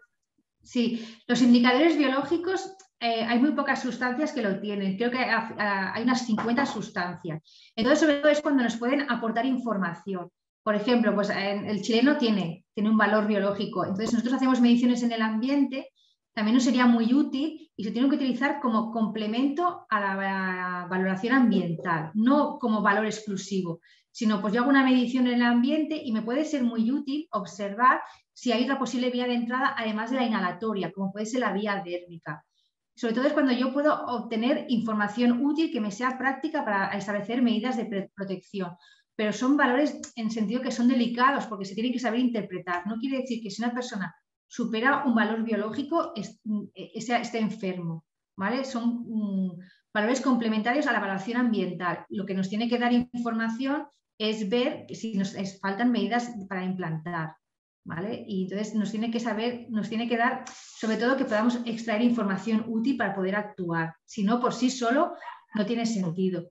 sí, los indicadores biológicos, hay muy pocas sustancias que lo tienen, creo que hay unas 50 sustancias. Entonces, sobre todo es cuando nos pueden aportar información. Por ejemplo, pues el chileno tiene un valor biológico, entonces nosotros hacemos mediciones en el ambiente, también nos sería muy útil y se tiene que utilizar como complemento a la valoración ambiental, no como valor exclusivo, sino pues yo hago una medición en el ambiente y me puede ser muy útil observar si hay otra posible vía de entrada además de la inhalatoria, como puede ser la vía dérmica. Sobre todo es cuando yo puedo obtener información útil que me sea práctica para establecer medidas de protección. Pero son valores en sentido que son delicados porque se tienen que saber interpretar. No quiere decir que si una persona supera un valor biológico esté enfermo, ¿vale? Son valores complementarios a la evaluación ambiental. Lo que nos tiene que dar información es ver si nos faltan medidas para implantar, ¿vale? Y entonces nos tiene que dar, sobre todo, que podamos extraer información útil para poder actuar. Si no, por sí solo no tiene sentido.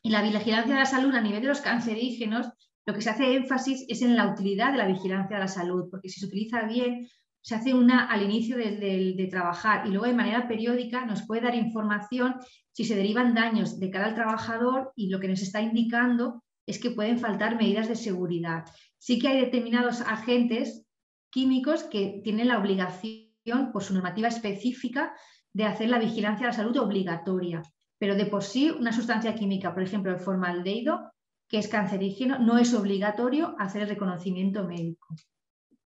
Y la vigilancia de la salud a nivel de los cancerígenos, lo que se hace énfasis es en la utilidad de la vigilancia de la salud, porque si se utiliza bien, se hace una al inicio de trabajar y luego de manera periódica nos puede dar información si se derivan daños de cara al trabajador, y lo que nos está indicando es que pueden faltar medidas de seguridad. Sí que hay determinados agentes químicos que tienen la obligación, por su normativa específica, de hacer la vigilancia de la salud obligatoria. Pero de por sí, una sustancia química, por ejemplo, el formaldehído, que es cancerígeno, no es obligatorio hacer el reconocimiento médico,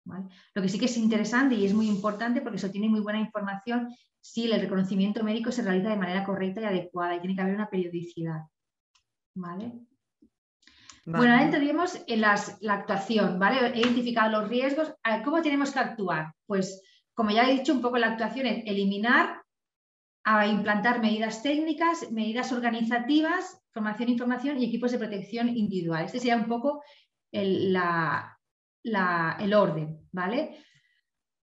¿vale? Lo que sí que es interesante y es muy importante, porque eso tiene muy buena información, si el reconocimiento médico se realiza de manera correcta y adecuada, y tiene que haber una periodicidad, ¿vale? Bueno, ahora entraríamos en la actuación, ¿vale? He identificado los riesgos. ¿Cómo tenemos que actuar? Pues como ya he dicho, un poco la actuación es eliminar, a implantar medidas técnicas, medidas organizativas, formación, información y equipos de protección individual. Este sería un poco el orden, ¿vale?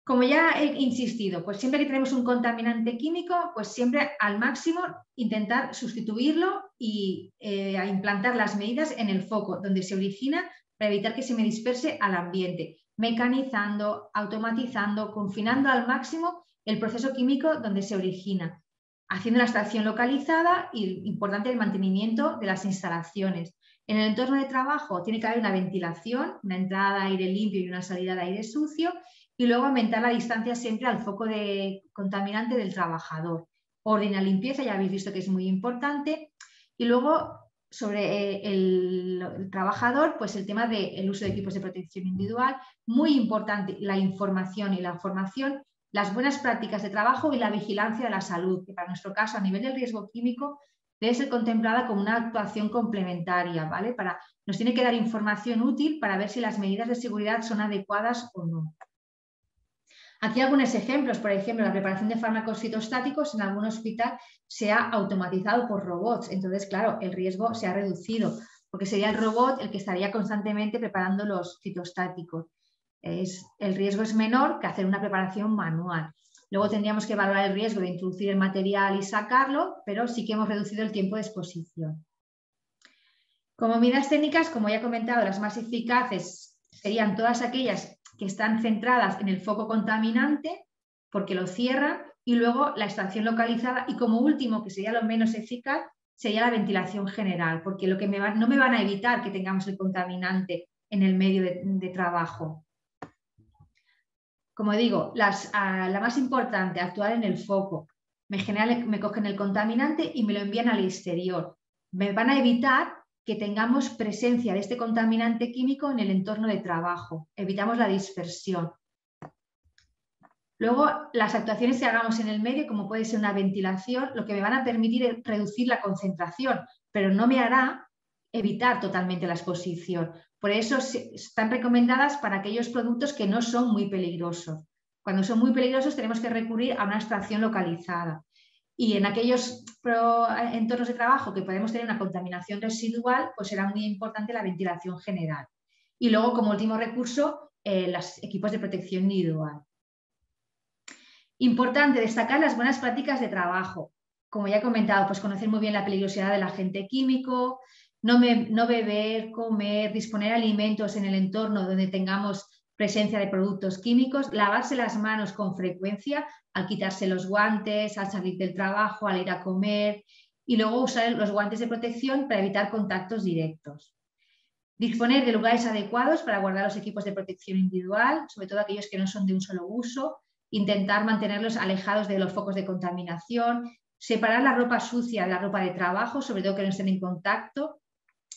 Como ya he insistido, pues siempre que tenemos un contaminante químico, pues siempre al máximo intentar sustituirlo y a implantar las medidas en el foco donde se origina para evitar que se me disperse al ambiente, mecanizando, automatizando, confinando al máximo el proceso químico donde se origina, haciendo la extracción localizada y, importante, el mantenimiento de las instalaciones. En el entorno de trabajo tiene que haber una ventilación, una entrada de aire limpio y una salida de aire sucio, y luego aumentar la distancia siempre al foco de contaminante del trabajador. Orden y limpieza, ya habéis visto que es muy importante. Y luego, sobre el trabajador, pues el tema del uso de equipos de protección individual, muy importante la información y la formación, las buenas prácticas de trabajo y la vigilancia de la salud, que para nuestro caso, a nivel del riesgo químico, debe ser contemplada como una actuación complementaria, ¿vale? Nos tiene que dar información útil para ver si las medidas de seguridad son adecuadas o no. Aquí algunos ejemplos, por ejemplo, la preparación de fármacos fitostáticos en algún hospital se ha automatizado por robots. Entonces, claro, el riesgo se ha reducido porque sería el robot el que estaría constantemente preparando los fitostáticos. El riesgo es menor que hacer una preparación manual. Luego tendríamos que valorar el riesgo de introducir el material y sacarlo, pero sí que hemos reducido el tiempo de exposición. Como medidas técnicas, como ya he comentado, las más eficaces serían todas aquellas que están centradas en el foco contaminante, porque lo cierran, y luego la extracción localizada, y como último, que sería lo menos eficaz, sería la ventilación general, porque no me van a evitar que tengamos el contaminante en el medio de trabajo. Como digo, la más importante, actuar en el foco. Me cogen el contaminante y me lo envían al exterior. Me van a evitar que tengamos presencia de este contaminante químico en el entorno de trabajo. Evitamos la dispersión. Luego, las actuaciones que hagamos en el medio, como puede ser una ventilación, lo que me van a permitir es reducir la concentración, pero no me hará evitar totalmente la exposición. Por eso están recomendadas para aquellos productos que no son muy peligrosos. Cuando son muy peligrosos tenemos que recurrir a una extracción localizada. Y en aquellos entornos de trabajo que podemos tener una contaminación residual, pues será muy importante la ventilación general. Y luego, como último recurso, los equipos de protección individual. Importante destacar las buenas prácticas de trabajo. Como ya he comentado, pues conocer muy bien la peligrosidad del agente químico, no beber, comer, disponer alimentos en el entorno donde tengamos presencia de productos químicos, lavarse las manos con frecuencia al quitarse los guantes, al salir del trabajo, al ir a comer, y luego usar los guantes de protección para evitar contactos directos. Disponer de lugares adecuados para guardar los equipos de protección individual, sobre todo aquellos que no son de un solo uso, intentar mantenerlos alejados de los focos de contaminación, separar la ropa sucia de la ropa de trabajo, sobre todo que no estén en contacto,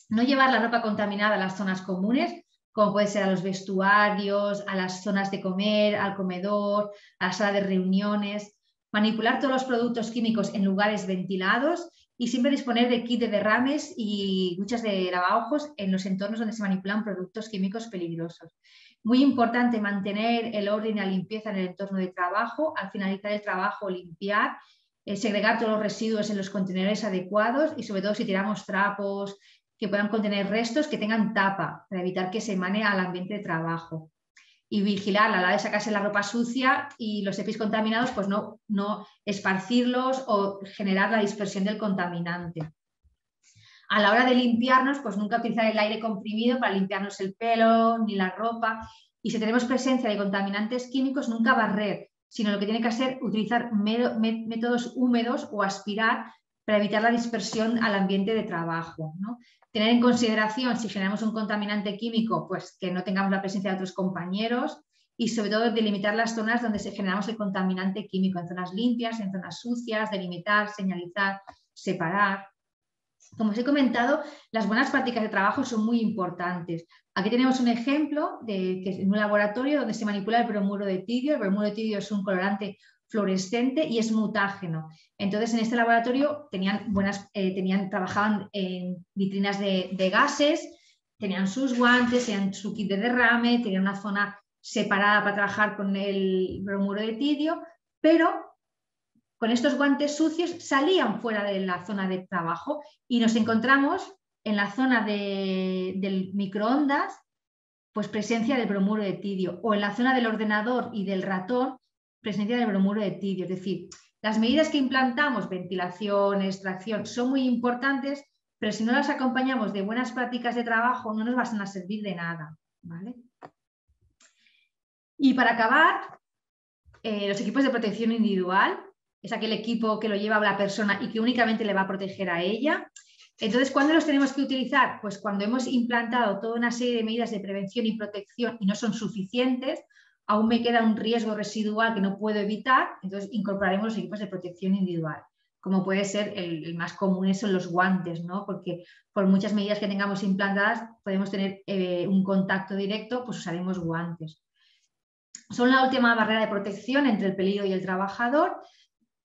no llevar la ropa contaminada a las zonas comunes, como puede ser a los vestuarios, a las zonas de comer, al comedor, a la sala de reuniones, manipular todos los productos químicos en lugares ventilados y siempre disponer de kit de derrames y duchas de lavaojos en los entornos donde se manipulan productos químicos peligrosos. Muy importante mantener el orden y la limpieza en el entorno de trabajo, al finalizar el trabajo limpiar, segregar todos los residuos en los contenedores adecuados y sobre todo si tiramos trapos que puedan contener restos que tengan tapa para evitar que se emane al ambiente de trabajo. Y vigilar a la hora de sacarse la ropa sucia y los EPIs contaminados, pues no esparcirlos o generar la dispersión del contaminante. A la hora de limpiarnos, pues nunca utilizar el aire comprimido para limpiarnos el pelo ni la ropa. Y si tenemos presencia de contaminantes químicos, nunca barrer, sino lo que tiene que hacer utilizar métodos húmedos o aspirar para evitar la dispersión al ambiente de trabajo, ¿no? Tener en consideración si generamos un contaminante químico, pues que no tengamos la presencia de otros compañeros y sobre todo delimitar las zonas donde generamos el contaminante químico, en zonas limpias, en zonas sucias, delimitar, señalizar, separar. Como os he comentado, las buenas prácticas de trabajo son muy importantes. Aquí tenemos un ejemplo que es en un laboratorio donde se manipula el bromuro de tidio. El bromuro de tidio es un colorante fluorescente y es mutágeno. Entonces, en este laboratorio trabajaban en vitrinas de gases, tenían sus guantes, tenían su kit de derrame, tenían una zona separada para trabajar con el bromuro de tidio, pero con estos guantes sucios salían fuera de la zona de trabajo y nos encontramos en la zona del microondas, pues presencia del bromuro de tidio, o en la zona del ordenador y del ratón, presencia del bromuro de tidio. Es decir, las medidas que implantamos, ventilación, extracción, son muy importantes, pero si no las acompañamos de buenas prácticas de trabajo, no nos van a servir de nada, ¿vale? Y para acabar, los equipos de protección individual, es aquel equipo que lo lleva la persona y que únicamente le va a proteger a ella. Entonces, ¿cuándo los tenemos que utilizar? Pues cuando hemos implantado toda una serie de medidas de prevención y protección y no son suficientes, aún me queda un riesgo residual que no puedo evitar, entonces incorporaremos los equipos de protección individual, como puede ser el más común, son los guantes, ¿no? Porque por muchas medidas que tengamos implantadas podemos tener un contacto directo, pues usaremos guantes. Son la última barrera de protección entre el peligro y el trabajador.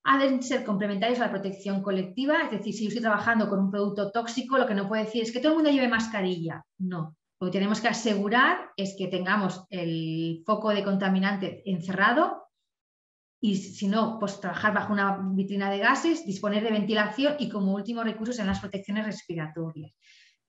Ha de ser complementarios a la protección colectiva, es decir, si yo estoy trabajando con un producto tóxico, lo que no puedo decir es que todo el mundo lleve mascarilla. No, lo que tenemos que asegurar es que tengamos el foco de contaminante encerrado y si no, pues trabajar bajo una vitrina de gases, disponer de ventilación y como último recurso en las protecciones respiratorias.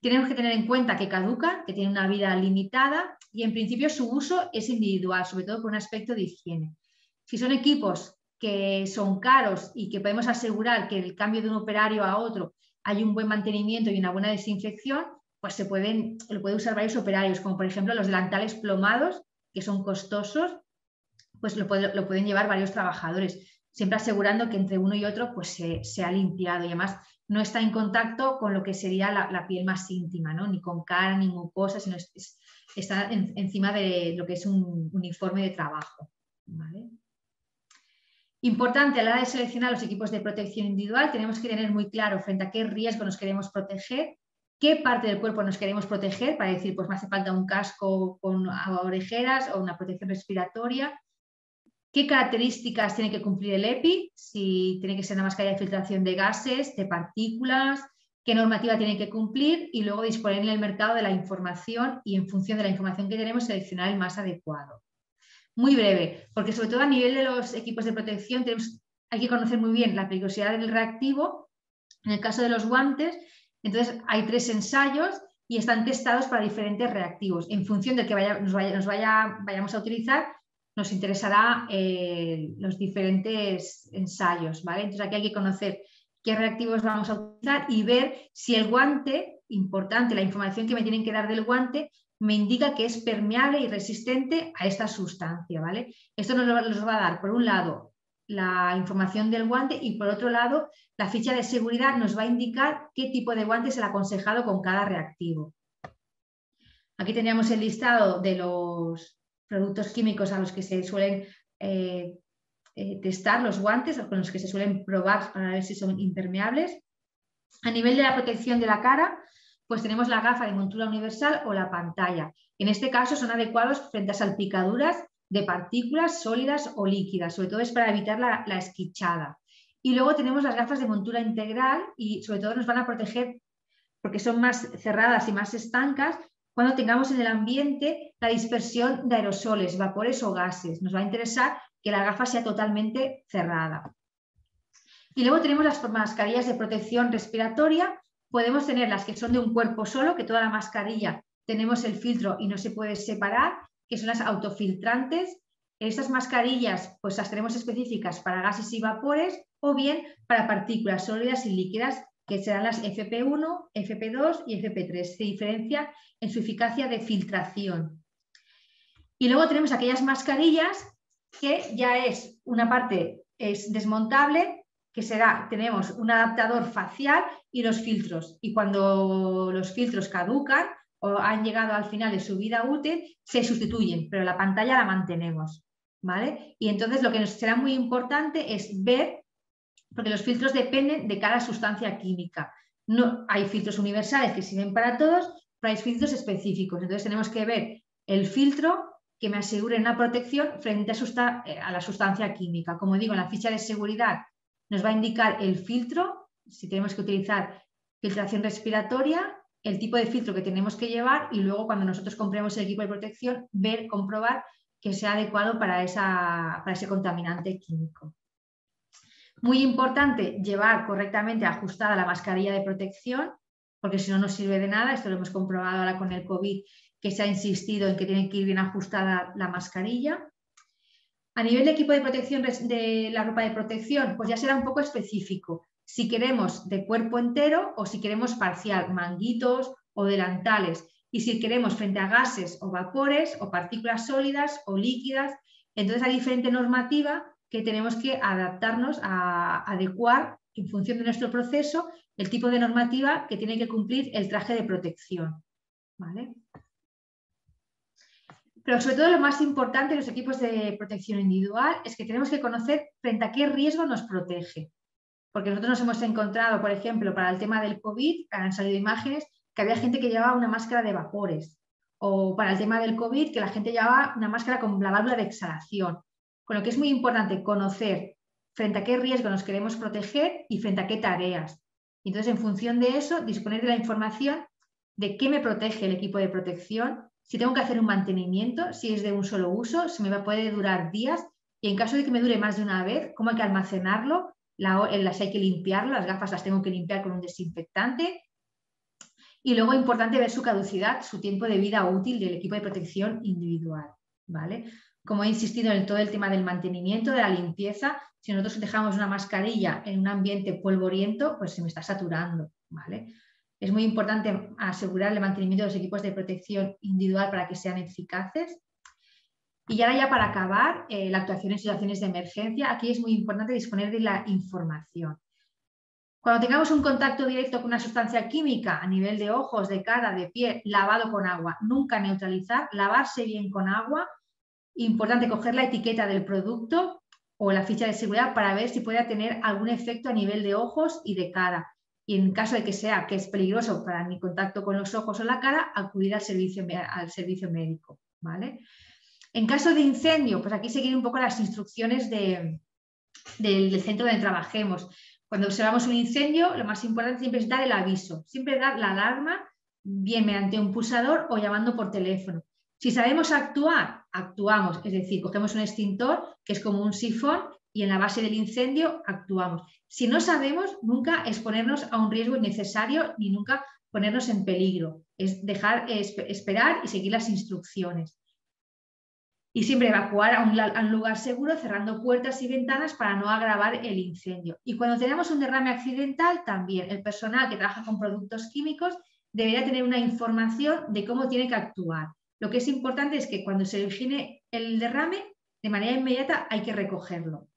Tenemos que tener en cuenta que caducan, que tienen una vida limitada y en principio su uso es individual, sobre todo por un aspecto de higiene. Si son equipos que son caros y que podemos asegurar que el cambio de un operario a otro hay un buen mantenimiento y una buena desinfección, pues lo pueden usar varios operarios, como por ejemplo los delantales plomados, que son costosos, pues lo pueden llevar varios trabajadores, siempre asegurando que entre uno y otro pues se ha limpiado y además no está en contacto con lo que sería la piel más íntima, ¿no? Ni con cara, ni mucosa, sino está encima de lo que es un uniforme de trabajo, ¿vale? Importante a la hora de seleccionar los equipos de protección individual, tenemos que tener muy claro frente a qué riesgo nos queremos proteger, qué parte del cuerpo nos queremos proteger, para decir, pues me hace falta un casco con orejeras o una protección respiratoria, qué características tiene que cumplir el EPI, si tiene que ser una mascarilla de filtración de gases, de partículas, qué normativa tiene que cumplir y luego disponer en el mercado de la información y en función de la información que tenemos seleccionar el más adecuado. Muy breve, porque sobre todo a nivel de los equipos de protección hay que conocer muy bien la peligrosidad del reactivo. En el caso de los guantes, entonces hay 3 ensayos y están testados para diferentes reactivos. En función del que vayamos a utilizar, nos interesará los diferentes ensayos, ¿vale? Entonces aquí hay que conocer qué reactivos vamos a utilizar y ver si el guante, importante, la información que me tienen que dar del guante, me indica que es permeable y resistente a esta sustancia, ¿vale? Esto nos va a dar, por un lado, la información del guante y por otro lado, la ficha de seguridad nos va a indicar qué tipo de guante es el aconsejado con cada reactivo. Aquí teníamos el listado de los productos químicos a los que se suelen testar los guantes, o con los que se suelen probar para ver si son impermeables. A nivel de la protección de la cara, pues tenemos la gafa de montura universal o la pantalla. En este caso son adecuados frente a salpicaduras de partículas sólidas o líquidas, sobre todo es para evitar la esquichada. Y luego tenemos las gafas de montura integral y sobre todo nos van a proteger porque son más cerradas y más estancas cuando tengamos en el ambiente la dispersión de aerosoles, vapores o gases. Nos va a interesar que la gafa sea totalmente cerrada. Y luego tenemos las mascarillas de protección respiratoria. Podemos tener las que son de un cuerpo solo, que toda la mascarilla tenemos el filtro y no se puede separar, que son las autofiltrantes. Estas mascarillas pues las tenemos específicas para gases y vapores o bien para partículas sólidas y líquidas, que serán las FP1, FP2 y FP3. Se diferencia en su eficacia de filtración. Y luego tenemos aquellas mascarillas que ya es una parte es desmontable, que tenemos un adaptador facial y los filtros. Y cuando los filtros caducan o han llegado al final de su vida útil, se sustituyen, pero la pantalla la mantenemos, ¿vale? Y entonces lo que nos será muy importante es ver, porque los filtros dependen de cada sustancia química. No, hay filtros universales que sirven para todos, pero hay filtros específicos. Entonces tenemos que ver el filtro que me asegure una protección frente a la sustancia química. Como digo, en la ficha de seguridad nos va a indicar el filtro, si tenemos que utilizar filtración respiratoria, el tipo de filtro que tenemos que llevar y luego cuando nosotros compremos el equipo de protección, comprobar que sea adecuado para ese contaminante químico. Muy importante llevar correctamente ajustada la mascarilla de protección, porque si no nos sirve de nada. Esto lo hemos comprobado ahora con el COVID, que se ha insistido en que tiene que ir bien ajustada la mascarilla. A nivel de equipo de protección de la ropa de protección, pues ya será un poco específico. Si queremos de cuerpo entero o si queremos parcial, manguitos o delantales. Y si queremos frente a gases o vapores o partículas sólidas o líquidas. Entonces hay diferente normativa que tenemos que adaptarnos a adecuar en función de nuestro proceso el tipo de normativa que tiene que cumplir el traje de protección. ¿Vale? Pero sobre todo lo más importante de los equipos de protección individual es que tenemos que conocer frente a qué riesgo nos protege. Porque nosotros nos hemos encontrado, por ejemplo, para el tema del COVID, han salido imágenes que había gente que llevaba una máscara de vapores. O para el tema del COVID, que la gente llevaba una máscara con la válvula de exhalación. Con lo que es muy importante conocer frente a qué riesgo nos queremos proteger y frente a qué tareas. Entonces, en función de eso, disponer de la información de qué me protege el equipo de protección, si tengo que hacer un mantenimiento, si es de un solo uso, si me puede durar días y en caso de que me dure más de una vez, cómo hay que almacenarlo, las hay que limpiarlo, las gafas las tengo que limpiar con un desinfectante. Y luego importante ver su caducidad, su tiempo de vida útil del equipo de protección individual, ¿vale? Como he insistido en todo el tema del mantenimiento, de la limpieza, si nosotros dejamos una mascarilla en un ambiente polvoriento, pues se me está saturando, ¿vale? Es muy importante asegurar el mantenimiento de los equipos de protección individual para que sean eficaces. Y ahora ya para acabar, la actuación en situaciones de emergencia, aquí es muy importante disponer de la información. Cuando tengamos un contacto directo con una sustancia química a nivel de ojos, de cara, de pie, lavado con agua, nunca neutralizar, lavarse bien con agua. Importante coger la etiqueta del producto o la ficha de seguridad para ver si puede tener algún efecto a nivel de ojos y de cara. Y en caso de que sea que es peligroso para mi contacto con los ojos o la cara, acudir al servicio médico, ¿vale? En caso de incendio, pues aquí seguir un poco las instrucciones del centro donde trabajemos. Cuando observamos un incendio, lo más importante siempre es dar el aviso, siempre dar la alarma, bien mediante un pulsador o llamando por teléfono. Si sabemos actuar, actuamos, es decir, cogemos un extintor que es como un sifón y en la base del incendio actuamos. Si no sabemos, nunca exponernos a un riesgo innecesario ni nunca ponernos en peligro. Es esperar y seguir las instrucciones. Y siempre evacuar a un lugar seguro cerrando puertas y ventanas para no agravar el incendio. Y cuando tenemos un derrame accidental, también el personal que trabaja con productos químicos debería tener una información de cómo tiene que actuar. Lo que es importante es que cuando se origine el derrame, de manera inmediata hay que recogerlo.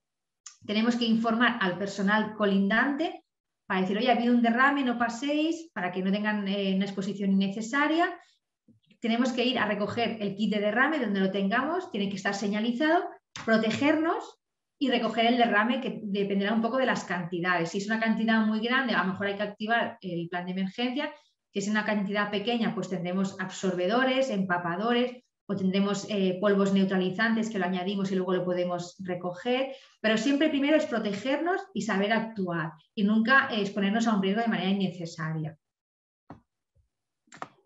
Tenemos que informar al personal colindante para decir, oye, ha habido un derrame, no paséis, para que no tengan una exposición innecesaria. Tenemos que ir a recoger el kit de derrame donde lo tengamos, tiene que estar señalizado, protegernos y recoger el derrame, que dependerá un poco de las cantidades. Si es una cantidad muy grande, a lo mejor hay que activar el plan de emergencia. Si es una cantidad pequeña, pues tendremos absorbedores, empapadores o tendremos polvos neutralizantes que lo añadimos y luego lo podemos recoger. Pero siempre primero es protegernos y saber actuar y nunca exponernos a un riesgo de manera innecesaria.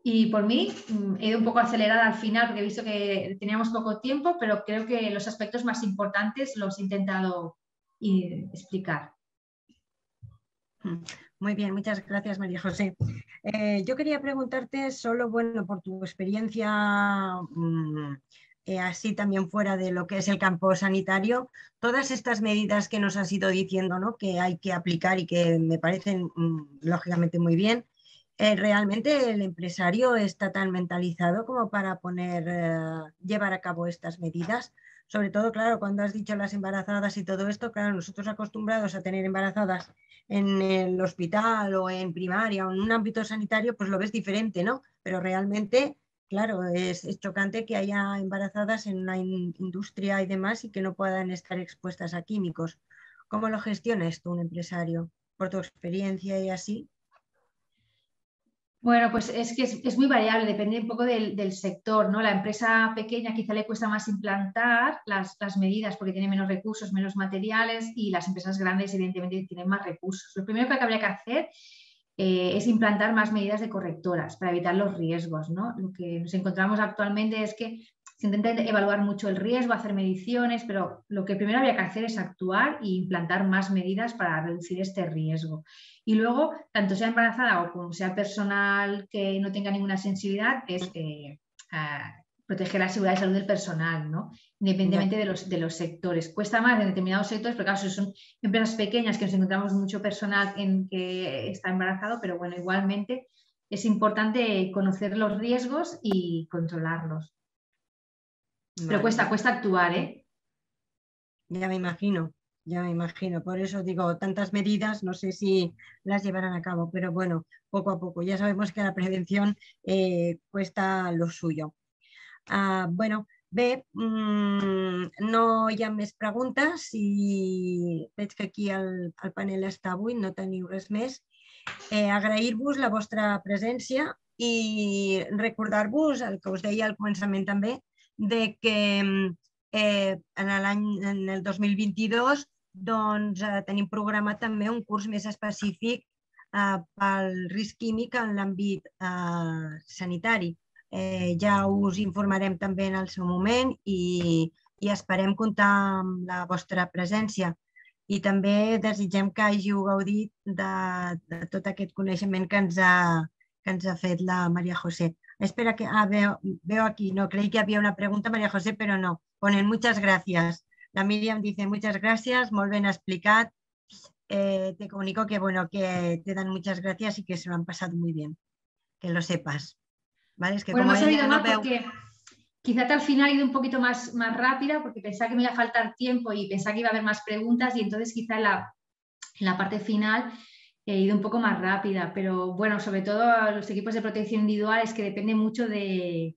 Y por mí he ido un poco acelerada al final porque he visto que teníamos poco tiempo, pero creo que los aspectos más importantes los he intentado explicar.
Muy bien, muchas gracias, María José. Yo quería preguntarte solo, bueno, por tu experiencia así también fuera de lo que es el campo sanitario, todas estas medidas que nos has ido diciendo, ¿no?, que hay que aplicar y que me parecen lógicamente muy bien. ¿Realmente el empresario está tan mentalizado como para llevar a cabo estas medidas? Sobre todo, claro, cuando has dicho las embarazadas y todo esto, claro, nosotros acostumbrados a tener embarazadas en el hospital o en primaria o en un ámbito sanitario, pues lo ves diferente, ¿no? Pero realmente, claro, es chocante que haya embarazadas en una industria y demás y que no puedan estar expuestas a químicos. ¿Cómo lo gestionas tú, un empresario? Por tu experiencia y así.
Bueno, pues es que es muy variable, depende un poco del sector, ¿no? La empresa pequeña quizá le cuesta más implantar las medidas porque tiene menos recursos, menos materiales, y las empresas grandes evidentemente tienen más recursos. Lo primero que habría que hacer es implantar más medidas de correctoras para evitar los riesgos, ¿no? Lo que nos encontramos actualmente es que Se intenta evaluar mucho el riesgo, hacer mediciones, pero lo que primero había que hacer es actuar e implantar más medidas para reducir este riesgo. Y luego, tanto sea embarazada o como sea personal que no tenga ninguna sensibilidad, es proteger la seguridad y salud del personal, ¿no? Independientemente de los sectores. Cuesta más en determinados sectores, pero claro, si son empresas pequeñas que nos encontramos mucho personal en que está embarazado, pero bueno, igualmente es importante conocer los riesgos y controlarlos. Pero cuesta actuar, ¿eh?
Ya me imagino. Por eso digo, tantas medidas, no sé si las llevarán a cabo, pero bueno, poco a poco. Ya sabemos que la prevención cuesta lo suyo. Bueno, bé, no hi ha més preguntes i veig que aquí el panel està buit, no teniu res més. Agrair-vos la vostra presència i recordar-vos el que us deia al començament també, de que en el 2022 doncs, tenim programat també un curs més específic pel risc químic en l'àmbit sanitari. Ja us informarem també en el seu moment i esperem comptar amb la vostra presència. I també desitgem que hàgiu gaudit de tot aquest coneixement que ens ha fet la María José. Espera que veo aquí, no, creí que había una pregunta, María José, pero no. Ponen muchas gracias. La Miriam dice muchas gracias, molt ben explicat. Te comunico que, bueno, que te dan muchas gracias y que se lo han pasado muy bien. Que lo sepas. ¿Vale? Es que
bueno,
como
me ha salido
ella
mal porque quizá al final he ido un poquito más rápida porque pensaba que me iba a faltar tiempo y pensaba que iba a haber más preguntas y entonces quizá en la parte final he ido un poco más rápida, pero bueno, sobre todo a los equipos de protección individual es que depende mucho del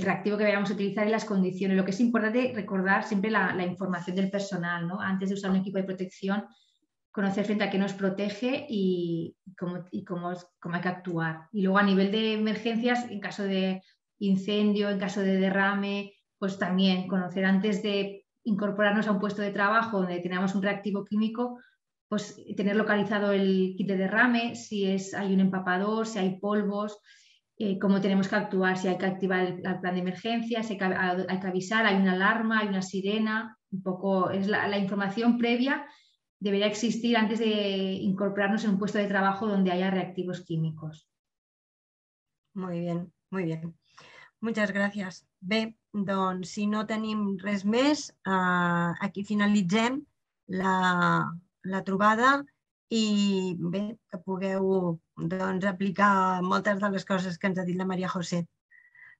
reactivo que vayamos a utilizar y las condiciones. Lo que es importante recordar siempre la información del personal, ¿no? Antes de usar un equipo de protección, conocer frente a qué nos protege y cómo hay que actuar. Y luego a nivel de emergencias, en caso de incendio, en caso de derrame, pues también conocer antes de incorporarnos a un puesto de trabajo donde tenemos un reactivo químico, pues tener localizado el kit de derrame, si hay un empapador, si hay polvos, cómo tenemos que actuar, si hay que activar el plan de emergencia, si hay que avisar, hay una alarma, hay una sirena, un poco es la información previa debería existir antes de incorporarnos en un puesto de trabajo donde haya reactivos químicos.
Muy bien, muy bien. Muchas gràcies. Bé, doncs, si no tenim res més, aquí finalitzem la trobada i bé, que pugueu doncs, aplicar moltes de les coses que ens ha dit la María José.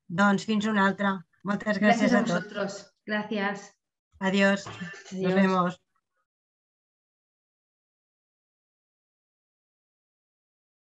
Doncs fins una altra. Moltes gràcies a tots.
Gracias a vosotros. Gracias.
Adiós. Nos vemos.